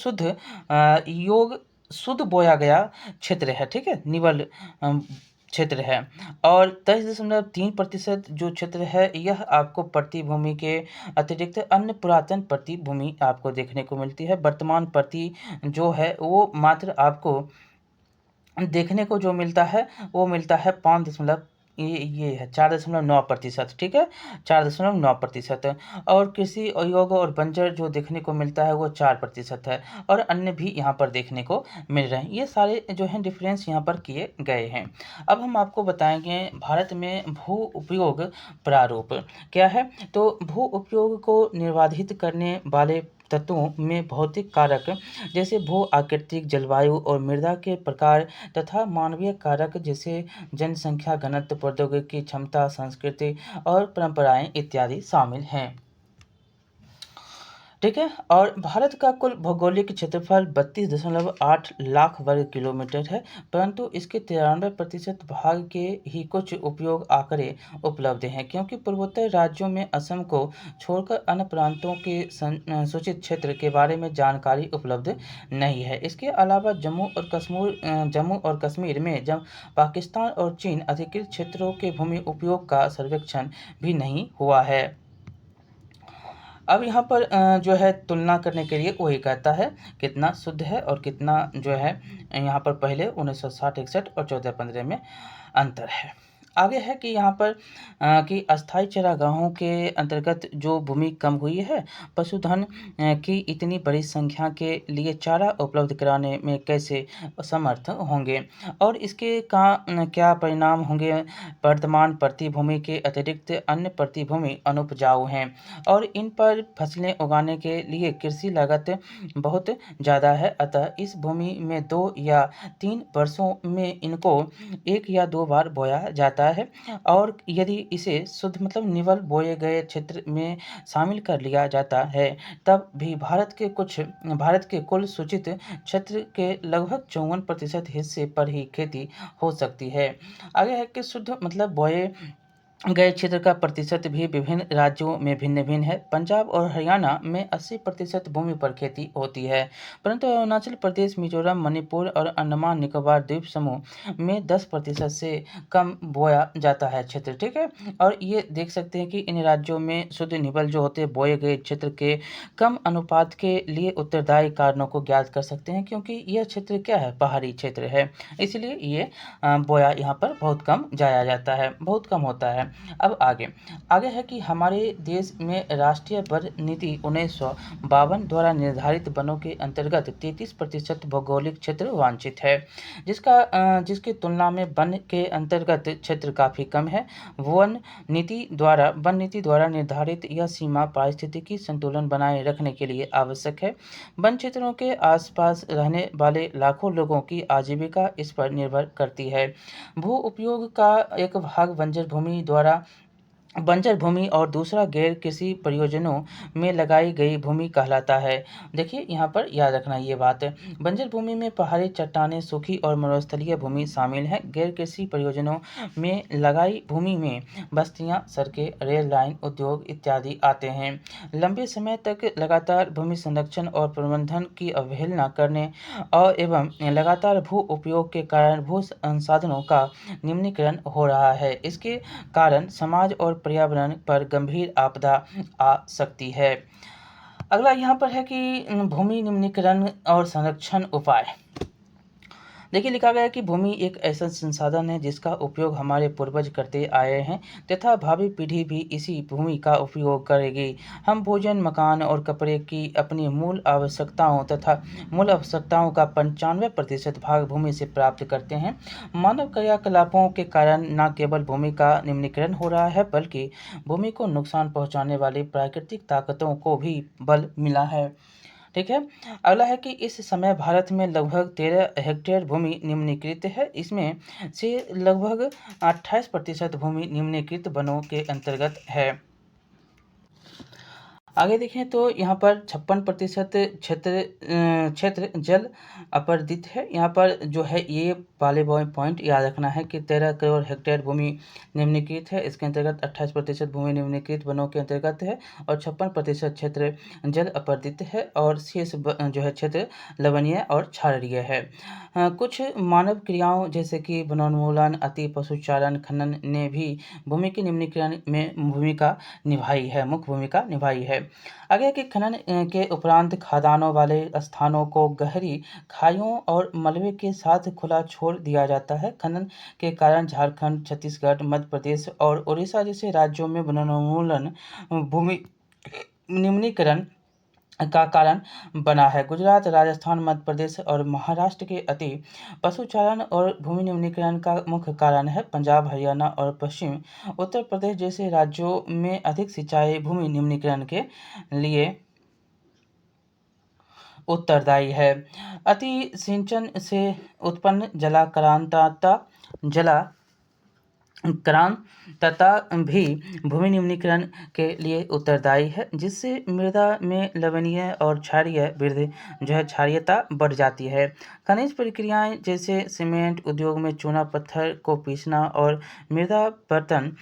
शुद्ध बोया गया क्षेत्र है। ठीक है, निवल क्षेत्र है। और 23.3% जो क्षेत्र है यह आपको प्रतिभूमि के अतिरिक्त अन्य पुरातन प्रतिभूमि आपको देखने को मिलती है। वर्तमान प्रति जो है वो मात्र आपको देखने को जो मिलता है वो मिलता है 5 ये है 4.9%। ठीक है, 4.9%। और कृषि अयोग्य और बंजर जो देखने को मिलता है वो 4% है। और अन्य भी यहाँ पर देखने को मिल रहे हैं। ये सारे जो हैं डिफरेंस यहाँ पर किए गए हैं। अब हम आपको बताएंगे भारत में भू उपयोग प्रारूप क्या है। तो भू उपयोग को निर्बाधित करने वाले तत्वों में भौतिक कारक जैसे भू आकृतिक, जलवायु और मृदा के प्रकार तथा मानवीय कारक जैसे जनसंख्या घनत्व, प्रौद्योगिकी क्षमता, संस्कृति और परंपराएं इत्यादि शामिल हैं। ठीक है। और भारत का कुल भौगोलिक क्षेत्रफल 32.8 लाख वर्ग किलोमीटर है, परंतु इसके 93% भाग के ही कुछ उपयोग आंकड़े उपलब्ध हैं, क्योंकि पूर्वोत्तर राज्यों में असम को छोड़कर अन्य प्रांतों के सूचित क्षेत्र के बारे में जानकारी उपलब्ध नहीं है। इसके अलावा जम्मू और कश्मीर में जब पाकिस्तान और चीन अधिकृत क्षेत्रों के भूमि उपयोग का सर्वेक्षण भी नहीं हुआ है। अब यहाँ पर जो है तुलना करने के लिए वही कहता है कितना शुद्ध है और कितना जो है यहाँ पर पहले 1960-61 और 14-15 में अंतर है। आगे है कि यहाँ पर कि अस्थायी चारागाहों के अंतर्गत जो भूमि कम हुई है, पशुधन की इतनी बड़ी संख्या के लिए चारा उपलब्ध कराने में कैसे समर्थ होंगे और इसके क्या परिणाम होंगे। वर्तमान प्रतिभूमि के अतिरिक्त अन्य प्रतिभूमि अनुपजाऊ हैं और इन पर फसलें उगाने के लिए कृषि लागत बहुत ज़्यादा है, अतः इस भूमि में 2 या 3 वर्षों में इनको 1 या 2 बार बोया जाता है। और यदि इसे शुद्ध मतलब निवल बोए गए क्षेत्र में शामिल कर लिया जाता है तब भी भारत के कुल सूचित क्षेत्र के लगभग 54% हिस्से पर ही खेती हो सकती है। आगे है कि शुद्ध मतलब बोए गए क्षेत्र का प्रतिशत भी विभिन्न राज्यों में भिन्न-भिन्न है। पंजाब और हरियाणा में 80% भूमि पर खेती होती है, परंतु अरुणाचल प्रदेश, मिजोरम, मणिपुर और अंडमान निकोबार द्वीप समूह में 10% से कम बोया जाता है क्षेत्र, ठीक है? और ये देख सकते हैं कि इन राज्यों में शुद्ध निबल जो होते हैं बोए गए क्षेत्र के कम अनुपात के लिए उत्तरदायी कारणों को ज्ञात कर सकते हैं, क्योंकि यह क्षेत्र क्या है? पहाड़ी क्षेत्र है, इसलिए ये बोया यहाँ पर बहुत कम जाया जाता है, बहुत कम होता है। अब आगे है कि हमारे देश में राष्ट्रीय वन नीति 1952 द्वारा निर्धारित वनों के अंतर्गत 33% भौगोलिक क्षेत्र वांछित है, जिसकी तुलना में वन के अंतर्गत क्षेत्र काफ़ी कम है। वन नीति द्वारा निर्धारित यह सीमा पारिस्थितिकी संतुलन बनाए रखने के लिए आवश्यक है। वन क्षेत्रों के आसपास रहने वाले लाखों लोगों की आजीविका इस पर निर्भर करती है। भू उपयोग का एक भाग बंजर भूमि और दूसरा गैर कृषि प्रयोजनों में लगाई गई भूमि कहलाता है। देखिए यहाँ पर याद रखना ये बात है। बंजर भूमि में पहाड़ी चट्टानें, सूखी और मरुस्थलीय भूमि शामिल है। गैर कृषि प्रयोजनों में लगाई भूमि में बस्तियां, सड़कें, रेल लाइन, उद्योग इत्यादि आते हैं। लंबे समय तक लगातार भूमि संरक्षण और प्रबंधन की अवहेलना करने और एवं लगातार भू उपयोग के कारण भू संसाधनों का निम्नीकरण हो रहा है। इसके कारण समाज और पर्यावरण पर गंभीर आपदा आ सकती है। अगला यहाँ पर है कि भूमि निम्नीकरण और संरक्षण उपाय। देखिए लिखा गया है कि भूमि एक ऐसा संसाधन है जिसका उपयोग हमारे पूर्वज करते आए हैं तथा भावी पीढ़ी भी इसी भूमि का उपयोग करेगी। हम भोजन, मकान और कपड़े की अपनी मूल आवश्यकताओं का 95% भाग भूमि से प्राप्त करते हैं। मानव क्रियाकलापों के कारण न केवल भूमि का निम्नीकरण हो रहा है, बल्कि भूमि को नुकसान पहुंचाने वाली प्राकृतिक ताकतों को भी बल मिला है। ठीक है। अगला है कि इस समय भारत में लगभग 13 हेक्टेयर भूमि निम्नीकृत है। इसमें से लगभग 28% भूमि निम्नीकृत वनों के अंतर्गत है। आगे देखें तो यहाँ पर 56% क्षेत्र जल अपर्दित है। यहाँ पर जो है ये वाले पॉइंट याद रखना है कि 13 करोड़ हेक्टेयर भूमि निम्नीकृत है। इसके अंतर्गत 28% भूमि निम्नीकृत वनों के अंतर्गत है और 56% क्षेत्र जल अपर्दित है और शेष जो है क्षेत्र लवणीय और क्षारीय है। कुछ मानव क्रियाओं जैसे कि वनोन्मूलन, अति पशुचारण, खनन ने भी भूमि के निम्नीकरण में मुख्य भूमिका निभाई है। आगे के खनन के उपरांत खदानों वाले स्थानों को गहरी खाइयों और मलबे के साथ खुला छोड़ दिया जाता है। खनन के कारण झारखंड, छत्तीसगढ़, मध्य प्रदेश और उड़ीसा जैसे राज्यों में वनोन्मूलन भूमि निम्नीकरण का कारण बना है। गुजरात, राजस्थान, मध्य प्रदेश और महाराष्ट्र के अति पशुचारण और भूमि निम्नीकरण का मुख्य कारण है। पंजाब, हरियाणा और पश्चिम उत्तर प्रदेश जैसे राज्यों में अधिक सिंचाई भूमि निम्नीकरण के लिए उत्तरदायी है। अति सिंचन से उत्पन्न जलाक्रांतता भी भूमि निम्नीकरण के लिए उत्तरदायी है, जिससे मृदा में लवणीय और क्षारीयता बढ़ जाती है। खनिज प्रक्रियाएं जैसे सीमेंट उद्योग में चूना पत्थर को पीसना और मृदा पर्तन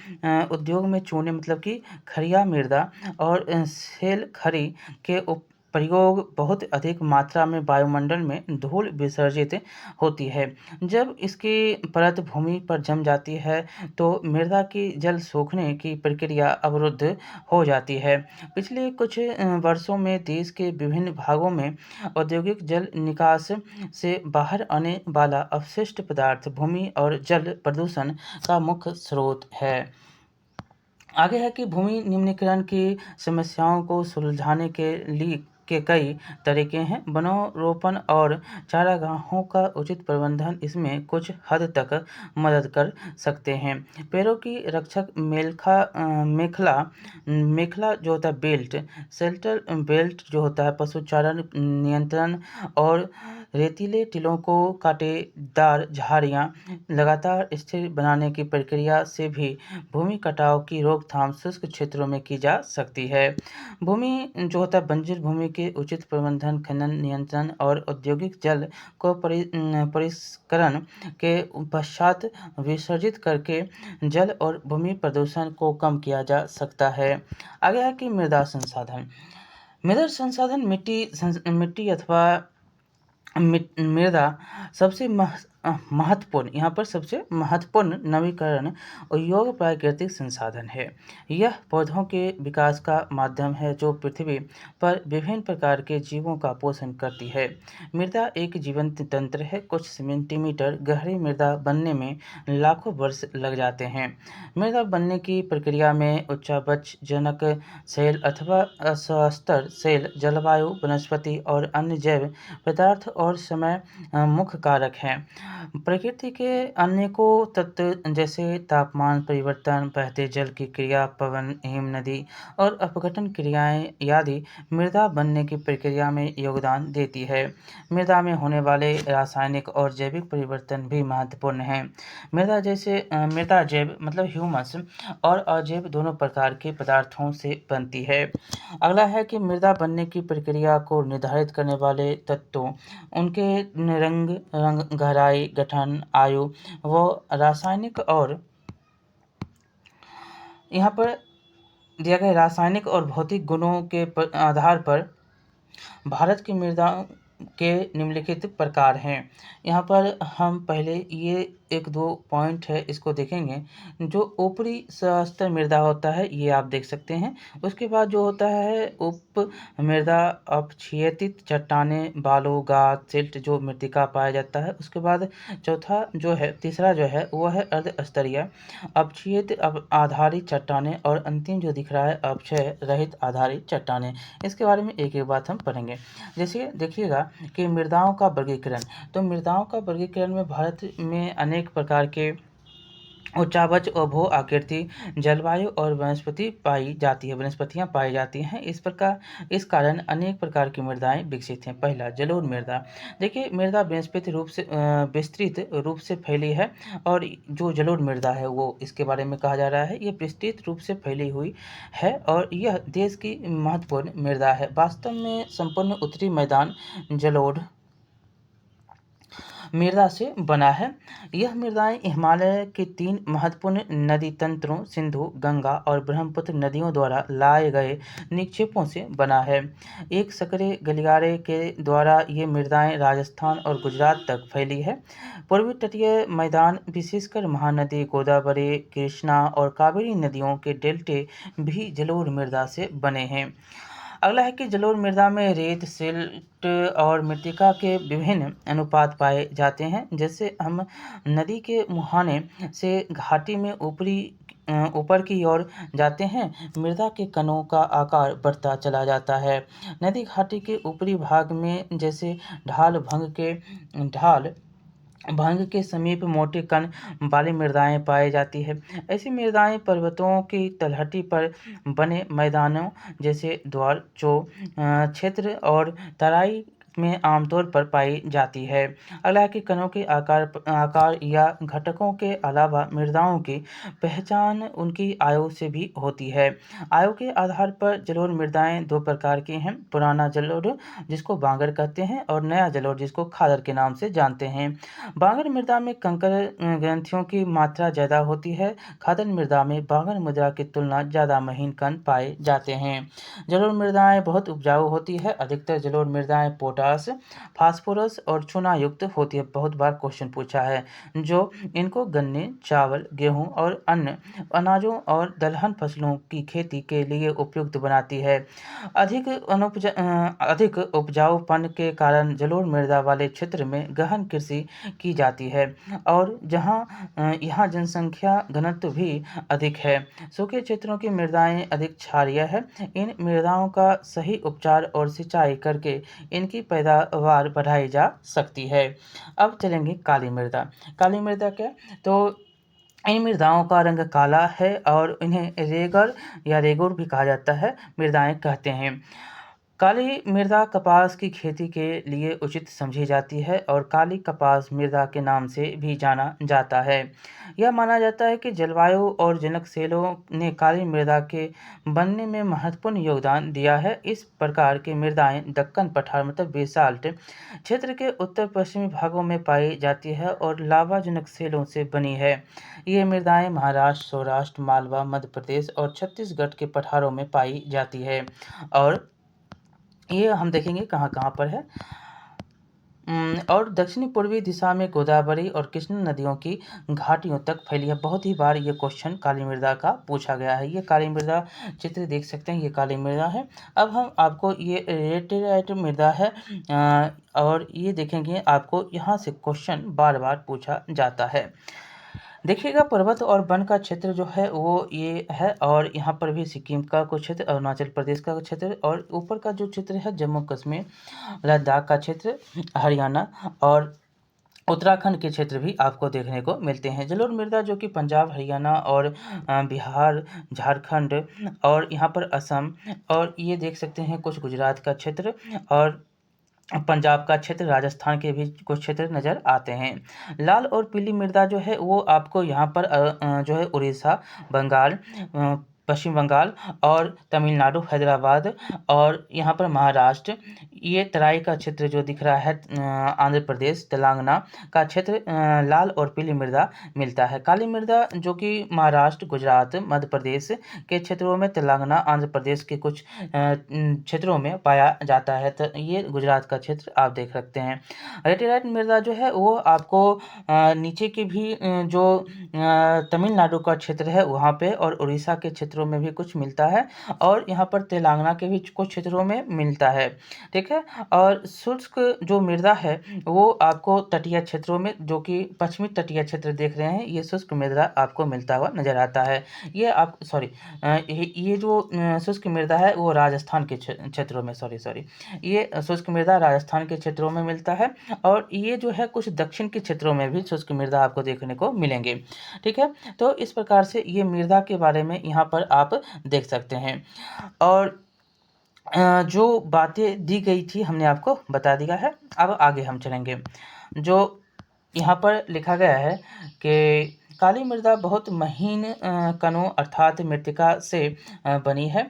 उद्योग में चूने मतलब कि खरिया मृदा और सेल खरी के प्रयोग बहुत अधिक मात्रा में वायुमंडल में धूल विसर्जित होती है। जब इसकी परत भूमि पर जम जाती है तो मृदा की जल सोखने की प्रक्रिया अवरुद्ध हो जाती है। पिछले कुछ वर्षों में देश के विभिन्न भागों में औद्योगिक जल निकास से बाहर आने वाला अपशिष्ट पदार्थ भूमि और जल प्रदूषण का मुख्य स्रोत है। आगे है कि भूमि निम्नीकरण की समस्याओं को सुलझाने के कई तरीके हैं। वनोरोपण और चारागाहों का उचित प्रबंधन इसमें कुछ हद तक मदद कर सकते हैं। पेड़ों की रक्षक मेखला जो होता है बेल्ट, शेल्टर बेल्ट जो होता है पशुचारण नियंत्रण और रेतीले टीलों को कांटेदार झाड़ियाँ लगातार स्थिर बनाने की प्रक्रिया से भी भूमि कटाव की रोकथाम शुष्क क्षेत्रों में की जा सकती है। भूमि जो होता है बंजर भूमि के उचित प्रबंधन, खनन नियंत्रण और औद्योगिक जल को परिष्करण के पश्चात विसर्जित करके जल और भूमि प्रदूषण को कम किया जा सकता है। आगे है कि मृदा संसाधन। मृदा संसाधन मिट्टी अथवा मृदा सबसे महत्वपूर्ण यहाँ पर सबसे महत्वपूर्ण नवीकरण योग्य प्राकृतिक संसाधन है। यह पौधों के विकास का माध्यम है जो पृथ्वी पर विभिन्न प्रकार के जीवों का पोषण करती है। मृदा एक जीवंत तंत्र है। कुछ सेंटीमीटर गहरी मृदा बनने में लाखों वर्ष लग जाते हैं। मृदा बनने की प्रक्रिया में उच्चावचजनक सेल अथवा अस्तर सेल, जलवायु, वनस्पति और अन्य जैव पदार्थ और समय मुख्य कारक हैं। प्रकृति के अनेकों तत्व जैसे तापमान परिवर्तन, बहते जल की क्रिया, पवन, हिम, नदी और अपघटन क्रियाएं आदि मृदा बनने की प्रक्रिया में योगदान देती है। मृदा में होने वाले रासायनिक और जैविक परिवर्तन भी महत्वपूर्ण हैं। मृदा जैव मतलब ह्यूमस और अजैव दोनों प्रकार के पदार्थों से बनती है। अगला है कि मृदा बनने की प्रक्रिया को निर्धारित करने वाले तत्वों, उनके रंग, गहराई, गठन, आयु व रासायनिक और यहाँ पर दिया गया रासायनिक और भौतिक गुणों के आधार पर भारत की मृदा के निम्नलिखित प्रकार हैं। यहाँ पर हम पहले ये एक दो पॉइंट है इसको देखेंगे। जो ऊपरी स्तर मृदा होता है ये आप देख सकते हैं। उसके बाद जो होता है उप मृदा, अपक्षयित चट्टानें, बालू, गाद, सिल्ट जो मृतिका पाया जाता है। उसके बाद तीसरा जो है वो है अर्ध स्तरीय अपक्षयित आधारित चट्टानें और अंतिम जो दिख रहा है अपक्षय रहित आधारित चट्टानें। इसके बारे में एक एक बात हम पढ़ेंगे। जैसे देखिएगा कि मृदाओं का वर्गीकरण। तो मृदाओं का वर्गीकरण में भारत में अनेक प्रकार के उच्चावच और भू आकृति, जलवायु और वनस्पतियाँ पाई जाती हैं। इस कारण अनेक प्रकार की मृदाएं विकसित हैं। पहला जलोढ़ मृदा। देखिए मृदा विस्तृत रूप से फैली है और जो जलोढ़ मृदा है वो इसके बारे में कहा जा रहा है। ये विस्तृत रूप से फैली हुई है और यह देश की महत्वपूर्ण मृदा है। वास्तव में संपूर्ण उत्तरी मैदान जलोढ़ मृदा से बना है। यह मृदाएं हिमालय के 3 महत्वपूर्ण नदी तंत्रों सिंधु, गंगा और ब्रह्मपुत्र नदियों द्वारा लाए गए निक्षेपों से बना है। एक सकरे गलियारे के द्वारा ये मृदाएं राजस्थान और गुजरात तक फैली है। पूर्वी तटीय मैदान विशेषकर महानदी गोदावरी, कृष्णा और कावेरी नदियों के डेल्टे भी जलोढ़ मृदा से बने हैं। अगला है कि जलोढ़ मृदा में रेत, सिल्ट और मृत्तिका के विभिन्न अनुपात पाए जाते हैं। जैसे हम नदी के मुहाने से घाटी में ऊपर की ओर जाते हैं, मृदा के कणों का आकार बढ़ता चला जाता है। नदी घाटी के ऊपरी भाग में जैसे ढाल भंग के समीप मोटे कण वाली मृदाएं पाई जाती है। ऐसी मृदाएं पर्वतों की तलहटी पर बने मैदानों जैसे द्वार क्षेत्र और तराई में आमतौर पर पाई जाती है। अगला है कि कणों के आकार या घटकों के अलावा मृदाओं की पहचान उनकी आयु से भी होती है। आयु के आधार पर जलोढ़ मृदाएं 2 प्रकार की हैं। पुराना जलोढ़ जिसको बांगर कहते हैं और नया जलोढ़ जिसको खादर के नाम से जानते हैं। बांगर मृदा में कंकड़ ग्रंथियों की मात्रा ज़्यादा होती है। खादर मृदा में बांगर मृदा की तुलना ज़्यादा महीन कण पाए जाते हैं। जलोढ़ मृदाएं बहुत उपजाऊ होती है। अधिकतर जलोढ़ मृदाएं पोटाश, फास्फोरस और चूना युक्त होती है। बहुत बार क्वेश्चन पूछा है जो इनको गन्ने, चावल, गेहूं और अन्य अनाजों और दलहन फसलों की खेती के लिए उपयुक्त बनाती है। अधिक उपजाऊपन के कारण जलोढ़ मृदा वाले क्षेत्र में गहन कृषि की जाती है और यहाँ जनसंख्या घनत्व भी अधिक है। सूखे क्षेत्रों की मृदाएं अधिक क्षारीय है। इन मृदाओं का सही उपचार और सिंचाई करके इनकी पैदावार बढ़ाई जा सकती है। अब चलेंगे काली मृदा। काली मृदा क्या? तो इन मृदाओं का रंग काला है और इन्हें रेगर या रेगुर भी कहा जाता है मृदाएं कहते हैं। काली मृदा कपास की खेती के लिए उचित समझी जाती है और काली कपास मृदा के नाम से भी जाना जाता है। यह माना जाता है कि जलवायु और जनकसेलों ने काली मृदा के बनने में महत्वपूर्ण योगदान दिया है। इस प्रकार की मृदाएं दक्कन पठार मतलब बेसाल्ट क्षेत्र के उत्तर पश्चिमी भागों में पाई जाती है और लावा जनकसेलों से बनी है। ये मृदाएं महाराष्ट्र, सौराष्ट्र, मालवा, मध्य प्रदेश और छत्तीसगढ़ के पठारों में पाई जाती है। और ये हम देखेंगे कहाँ-कहाँ पर है। और दक्षिणी पूर्वी दिशा में गोदावरी और कृष्ण नदियों की घाटियों तक फैली है। बहुत ही बार ये क्वेश्चन काली मृदा का पूछा गया है। ये काली मृदा चित्र देख सकते हैं, ये काली मृदा है। अब हम आपको ये लेटेराइट मृदा है और ये देखेंगे आपको यहाँ से क्वेश्चन बार-बार पूछा जाता है। देखिएगा पर्वत और वन का क्षेत्र जो है वो ये है और यहाँ पर भी सिक्किम का कुछ क्षेत्र, अरुणाचल प्रदेश का क्षेत्र और ऊपर का जो क्षेत्र है जम्मू कश्मीर, लद्दाख का क्षेत्र, हरियाणा और उत्तराखंड के क्षेत्र भी आपको देखने को मिलते हैं। जलोढ़ मृदा जो कि पंजाब, हरियाणा और बिहार, झारखंड और यहाँ पर असम और ये देख सकते हैं कुछ गुजरात का क्षेत्र और पंजाब का क्षेत्र, राजस्थान के भी कुछ क्षेत्र नज़र आते हैं। लाल और पीली मृदा जो है वो आपको यहाँ पर जो है उड़ीसा, बंगाल, पश्चिम बंगाल और तमिलनाडु, हैदराबाद और यहाँ पर महाराष्ट्र, ये तराई का क्षेत्र जो दिख रहा है आंध्र प्रदेश, तेलंगाना का क्षेत्र लाल और पीली मृदा मिलता है। काली मृदा जो कि महाराष्ट्र, गुजरात, मध्य प्रदेश के क्षेत्रों में, तेलंगाना, आंध्र प्रदेश के कुछ क्षेत्रों में पाया जाता है। तो ये गुजरात का क्षेत्र आप देख सकते हैं। लेटेराइट मृदा जो है वो आपको नीचे के भी जो तमिलनाडु का क्षेत्र है वहाँ पे और उड़ीसा के क्षेत्रों में भी कुछ मिलता है और यहाँ पर तेलंगाना के भी कुछ क्षेत्रों में मिलता है, ठीक है। और शुष्क जो मृदा है वो आपको तटीय क्षेत्रों में, जो कि पश्चिमी तटीय क्षेत्र देख रहे हैं, ये शुष्क मृदा आपको मिलता हुआ नजर आता है। ये आप सॉरी ये जो शुष्क मृदा है वो राजस्थान के क्षेत्रों में ये शुष्क मृदा राजस्थान के क्षेत्रों में मिलता है और ये जो है कुछ दक्षिण के क्षेत्रों में भी शुष्क मृदा आपको देखने को मिलेंगे, ठीक है। तो इस प्रकार से ये मृदा के बारे में यहाँ पर आप देख सकते हैं और जो बातें दी गई थी हमने आपको बता दिया है। अब आगे हम चलेंगे। जो यहाँ पर लिखा गया है कि काली मृदा बहुत महीन कणों अर्थात मृत्तिका से बनी है।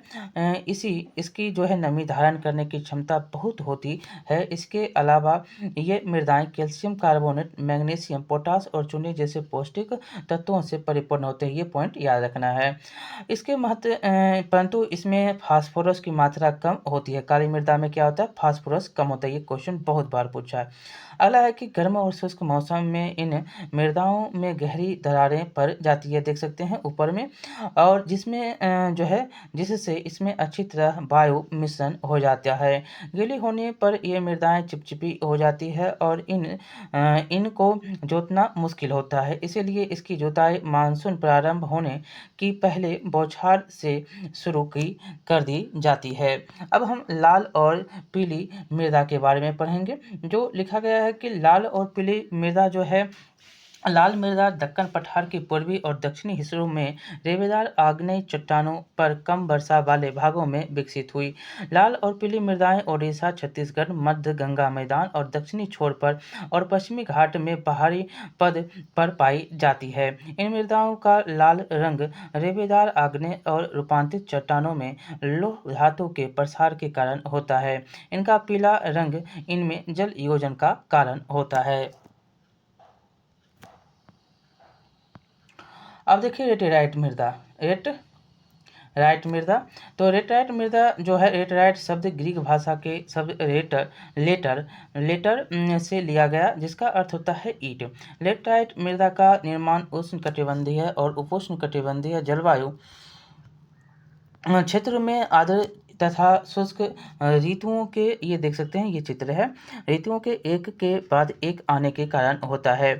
इसकी जो है नमी धारण करने की क्षमता बहुत होती है। इसके अलावा ये मृदाएं कैल्शियम कार्बोनेट, मैग्नीशियम, पोटास और चूने जैसे पौष्टिक तत्वों से परिपूर्ण होते हैं। ये पॉइंट याद रखना है। इसके महत्व परंतु इसमें फास्फोरस की मात्रा कम होती है। काली मृदा में क्या होता है, फास्फोरस कम होता है। ये क्वेश्चन बहुत बार पूछा है। अगला है कि गर्म और शुष्क मौसम में इन मृदाओं में गहरी दरारें पड़ जाती है, देख सकते हैं ऊपर में, और जिसमें जो है जिससे इसमें अच्छी तरह वायु मिश्रण हो जाता है। गीली होने पर ये मृदाएं चिपचिपी हो जाती है और इनको जोतना मुश्किल होता है। इसीलिए इसकी जुताई मानसून प्रारंभ होने की पहले बौछार से शुरू कर दी जाती है। अब हम लाल और पीली मृदा के बारे में पढ़ेंगे। जो लिखा गया है कि लाल और पीली मृदा जो है, लाल मृदा दक्कन पठार के पूर्वी और दक्षिणी हिस्सों में रेवेदार आग्नेय चट्टानों पर कम वर्षा वाले भागों में विकसित हुई। लाल और पीली मृदाएं ओडिशा, छत्तीसगढ़, मध्य गंगा मैदान और दक्षिणी छोर पर और पश्चिमी घाट में पहाड़ी पद पर पाई जाती है। इन मृदाओं का लाल रंग रेवेदार आग्नेय और रूपांतरित चट्टानों में लौह धातु के प्रसार के कारण होता है। इनका पीला रंग इनमें जल योजन का कारण होता है। अब देखिए रेटेराइट मृदा। तो रेटेराइट मृदा जो है, रेटेराइट शब्द ग्रीक भाषा के शब्द लेटर से लिया गया, जिसका अर्थ होता है ईंट। लेटराइट मृदा का निर्माण उष्णकटिबंधीय और उपोष्णकटिबंधीय जलवायु क्षेत्र में आर्द्र तथा शुष्क ऋतुओं के, ये देख सकते हैं ये चित्र है, ऋतुओं के एक के बाद एक आने के कारण होता है।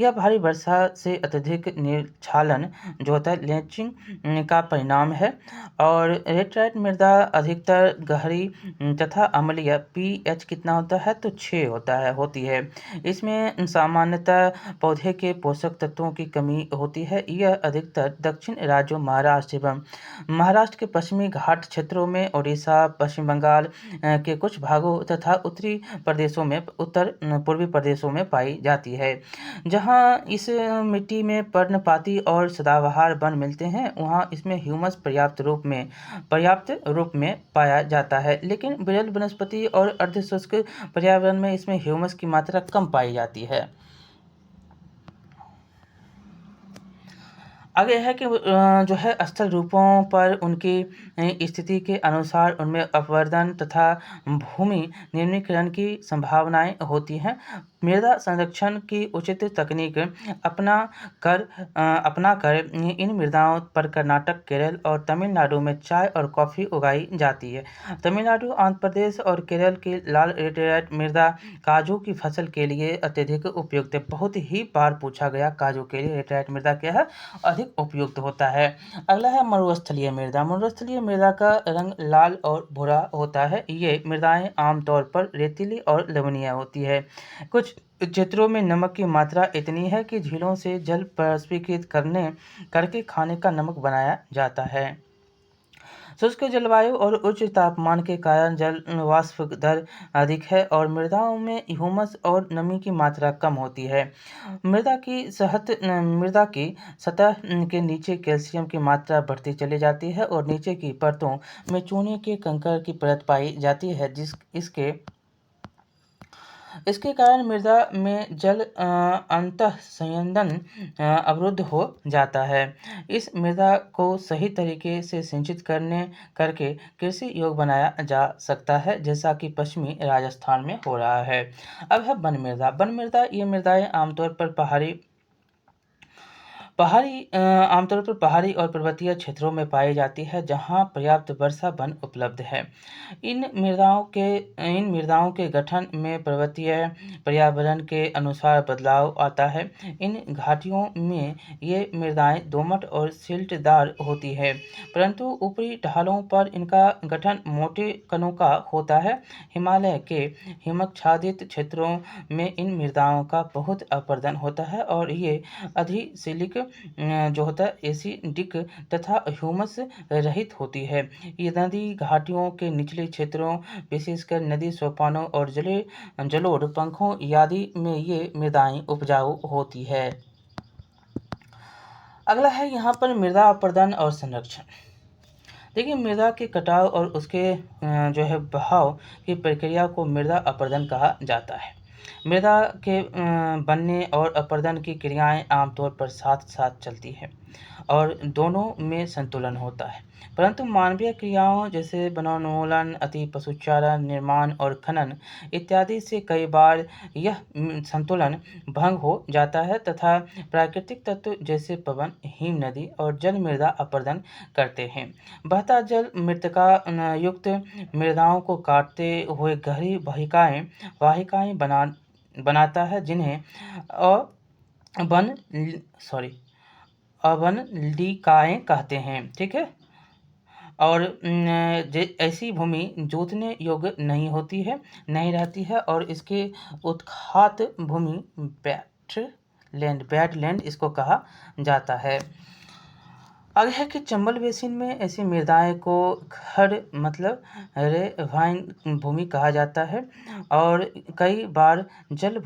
यह भारी वर्षा से अत्यधिक निर्क्षालन जो होता है लेचिंग का परिणाम है। और लेटराइट मृदा अधिकतर गहरी तथा अम्लीय, पीएच कितना होता है तो 6 होती है। इसमें सामान्यतः पौधे के पोषक तत्वों की कमी होती है। यह अधिकतर दक्षिण राज्यों महाराष्ट्र एवं महाराष्ट्र के पश्चिमी घाट क्षेत्रों में और उड़ीसा, पश्चिम बंगाल के कुछ भागों तथा उत्तर पूर्वी प्रदेशों में पाई जाती है। जहाँ इस मिट्टी में पर्णपाती और सदाबहार वन मिलते हैं, वहाँ इसमें ह्यूमस पर्याप्त रूप में पाया जाता है। लेकिन विरल वनस्पति और अर्धशुष्क पर्यावरण में इसमें ह्यूमस की मात्रा कम पाई जाती है। आगे है कि जो है स्थल रूपों पर उनकी स्थिति के अनुसार उनमें अपवर्तन तथा भूमि निम्नीकरण की संभावनाएं होती हैं। मृदा संरक्षण की उचित तकनीक अपना कर इन मृदाओं पर कर्नाटक, केरल और तमिलनाडु में चाय और कॉफ़ी उगाई जाती है। तमिलनाडु, आंध्र प्रदेश और केरल की लाल लेटेराइट मृदा काजू की फसल के लिए अत्यधिक उपयुक्त है। बहुत ही बार पूछा गया, काजू के लिए लेटेराइट मृदा क्या है, अधिक उपयुक्त होता है। अगला है मरुस्थलीय मृदा। मरुस्थलीय मृदा का रंग लाल और भूरा होता है। ये मृदाएं आमतौर पर रेतीली और लवणीय होती है। कुछ क्षेत्रों में नमक की मात्रा इतनी है कि झीलों से जल वाष्पीकृत करके खाने का नमक बनाया जाता है। शुष्क जलवायु और उच्च तापमान के कारण जल वाष्प दर अधिक है और मृदाओं में ह्यूमस और नमी की मात्रा कम होती है। मृदा की सतह के नीचे कैल्शियम की मात्रा बढ़ती चली जाती है और नीचे की परतों में चूने के कंकड़ की परत पाई जाती है। इसके कारण मृदा में जल अंतःसंयंदन अवरुद्ध हो जाता है। इस मृदा को सही तरीके से सिंचित करके कृषि योग्य बनाया जा सकता है, जैसा कि पश्चिमी राजस्थान में हो रहा है। अब है वन मृदा। वन मृदा ये मृदाएं आमतौर पर पहाड़ी और पर्वतीय क्षेत्रों में पाई जाती है, जहां पर्याप्त वर्षा वन उपलब्ध है। इन मृदाओं के गठन में पर्वतीय पर्यावरण के अनुसार बदलाव आता है। इन घाटियों में ये मृदाएं दोमट और सिल्टदार होती है, परंतु ऊपरी ढालों पर इनका गठन मोटे कणों का होता है। हिमालय के हिमच्छादित क्षेत्रों में इन मृदाओं का बहुत अपरदन होता है और ये अधिक जो होता है एसिडिक तथा ह्यूमस रहित होती है। ये नदी घाटियों के निचले क्षेत्रों, विशेषकर नदी सोपानों और जलोढ़ पंखों आदि में ये मृदाएं उपजाऊ होती है। अगला है यहाँ पर मृदा अपरदन और संरक्षण। देखिए, मृदा के कटाव और उसके जो है बहाव की प्रक्रिया को मृदा अपरदन कहा जाता है। मृदा के बनने और अपरदन की क्रियाएं आमतौर पर साथ साथ चलती हैं और दोनों में संतुलन होता है, परंतु मानवीय क्रियाओं जैसे वनोन्मूलन, अति पशुचारण, निर्माण और खनन इत्यादि से कई बार यह संतुलन भंग हो जाता है तथा प्राकृतिक तत्व जैसे पवन, हिम नदी और जल मृदा अपरदन करते हैं। बहता जल मृत्तिका युक्त मृदाओं को काटते हुए गहरी वाहिकाएं बनाता है, जिन्हें अवन अवनलिकाएं कहते हैं। ठीक है। और ऐसी भूमि जोतने योग्य नहीं रहती है और इसके उत्खात भूमि बैडलैंड इसको कहा जाता है। आगे है कि चंबल बेसिन में ऐसी मृदाएं को खड़ रेवाइन भूमि कहा जाता है और कई बार जल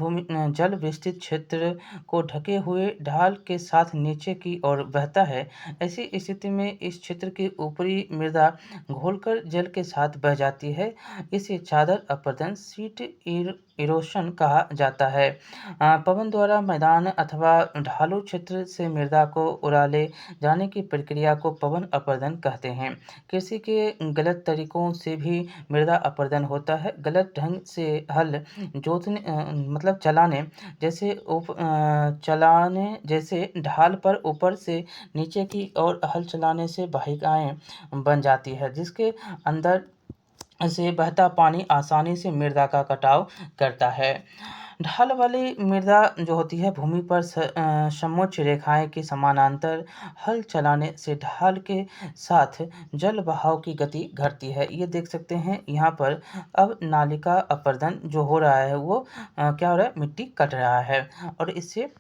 विस्तृत क्षेत्र को ढके हुए ढाल के साथ नीचे की ओर बहता है। ऐसी स्थिति में इस क्षेत्र की ऊपरी मृदा घोलकर जल के साथ बह जाती है। इसे चादर अपरदन सीट इरोशन कहा जाता है। पवन द्वारा मैदान अथवा ढालू क्षेत्र से मृदा को उड़ा ले जाने की प्रक्रिया को पवन अपरदन कहते हैं। कृषि के गलत तरीकों से भी मृदा अपरदन होता है। गलत ढंग से हल चलाने जैसे ढाल पर ऊपर से नीचे की ओर हल चलाने से वाहिकाएं बन जाती है, जिसके अंदर से बहता पानी आसानी से मृदा का कटाव करता है। ढाल वाली मृदा जो होती है, भूमि पर समोच्च रेखाएं के समानांतर हल चलाने से ढाल के साथ जल बहाव की गति घटती है। ये देख सकते हैं यहाँ पर। अब नालिका अपरदन जो हो रहा है वो क्या हो रहा है, मिट्टी कट रहा है और इससे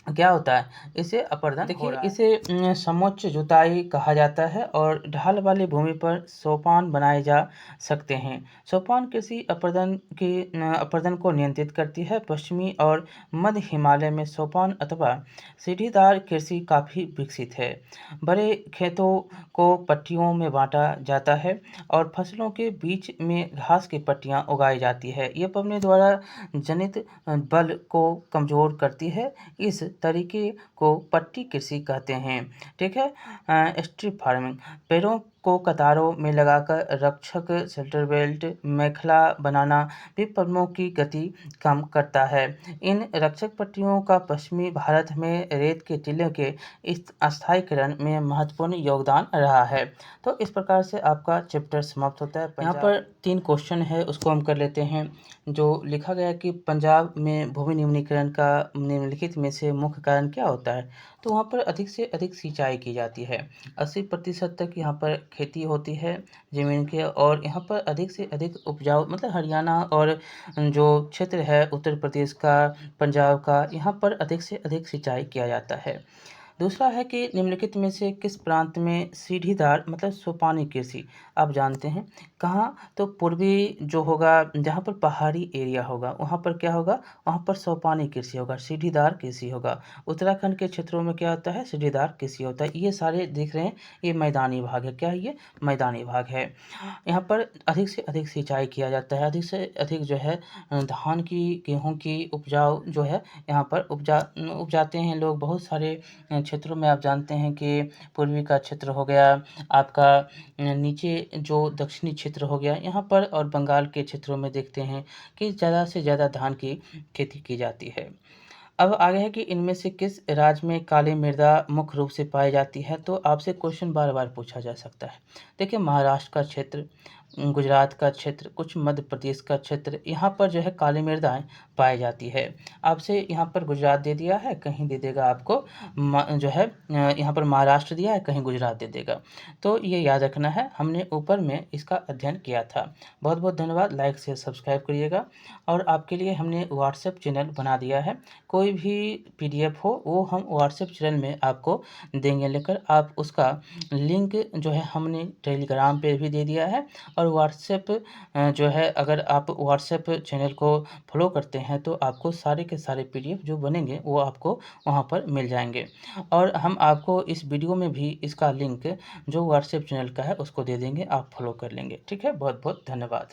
क्या होता है, इसे अपर्दन देखिए इसे समोच्च जुताई कहा जाता है और ढाल वाली भूमि पर सोपान बनाए जा सकते हैं। सोपान कृषि अपर्दन को नियंत्रित करती है। पश्चिमी और मध्य हिमालय में सोपान अथवा सीढ़ीदार कृषि काफ़ी विकसित है। बड़े खेतों को पट्टियों में बांटा जाता है और फसलों के बीच में घास की पट्टियां उगाई जाती है। ये पबनी द्वारा जनित बल को कमजोर करती है। इस तरीके को पट्टी कृषि कहते हैं। ठीक है। स्ट्रिप फार्मिंग पेड़ों को कतारों में लगाकर रक्षक शेल्टर बेल्ट मेखला बनाना भी पद्मों की गति कम करता है। इन रक्षक पट्टियों का पश्चिमी भारत में रेत के टीलों के इस स्थायीकरण में महत्वपूर्ण योगदान रहा है। तो इस प्रकार से आपका चैप्टर समाप्त होता है। यहाँ पर 3 क्वेश्चन है, उसको हम कर लेते हैं। जो लिखा गया कि पंजाब में भूमि निम्नीकरण का निम्नलिखित में से मुख्य कारण क्या होता है? तो वहाँ पर अधिक से अधिक सिंचाई की जाती है। 80% तक यहाँ पर खेती होती है ज़मीन के, और यहाँ पर अधिक से अधिक उपजाऊ मतलब हरियाणा और जो क्षेत्र है उत्तर प्रदेश का, पंजाब का, यहाँ पर अधिक से अधिक सिंचाई किया जाता है। दूसरा है कि निम्नलिखित में से किस प्रांत में सीढ़ीदार मतलब सोपानी कृषि आप जानते हैं कहाँ? तो पूर्वी जो होगा, जहाँ पर पहाड़ी एरिया होगा वहाँ पर क्या होगा, वहाँ पर सोपानी कृषि होगा, सीढ़ीदार कृषि होगा। उत्तराखंड के क्षेत्रों में क्या होता है, सीढ़ीदार कृषि होता है। ये सारे दिख रहे हैं, ये मैदानी भाग है। क्या है ये? मैदानी भाग है। यहाँ पर अधिक से अधिक सिंचाई किया जाता है, अधिक से अधिक जो है धान की, गेहूँ की उपजाऊ जो है यहाँ पर उपजाते हैं लोग। बहुत सारे क्षेत्रों में आप जानते हैं कि पूर्वी का क्षेत्र हो गया आपका, नीचे जो दक्षिणी क्षेत्र हो गया यहाँ पर, और बंगाल के क्षेत्रों में देखते हैं कि ज़्यादा से ज़्यादा धान की खेती की जाती है। अब आगे है कि इनमें से किस राज्य में काली मृदा मुख्य रूप से पाई जाती है? तो आपसे क्वेश्चन बार बार पूछा जा सकता है। देखिए महाराष्ट्र का क्षेत्र, गुजरात का क्षेत्र, कुछ मध्य प्रदेश का क्षेत्र, यहाँ पर जो है काली मृदाएँ पाई जाती है। आपसे यहाँ पर गुजरात दे दिया है, कहीं दे देगा आपको जो है यहाँ पर महाराष्ट्र दिया है, कहीं गुजरात दे देगा। तो ये याद रखना है, हमने ऊपर में इसका अध्ययन किया था। बहुत बहुत धन्यवाद। लाइक शेयर सब्सक्राइब करिएगा। और आपके लिए हमने व्हाट्सएप चैनल बना दिया है। कोई भी पीडीएफ हो वो हम व्हाट्सएप चैनल में आपको देंगे लेकर। आप उसका लिंक जो है हमने टेलीग्राम पे भी दे दिया है। और व्हाट्सएप जो है, अगर आप व्हाट्सएप चैनल को फॉलो करते हैं तो आपको सारे के सारे पीडीएफ जो बनेंगे वो आपको वहाँ पर मिल जाएंगे। और हम आपको इस वीडियो में भी इसका लिंक जो व्हाट्सएप चैनल का है उसको दे देंगे, आप फॉलो कर लेंगे। ठीक है, बहुत बहुत धन्यवाद।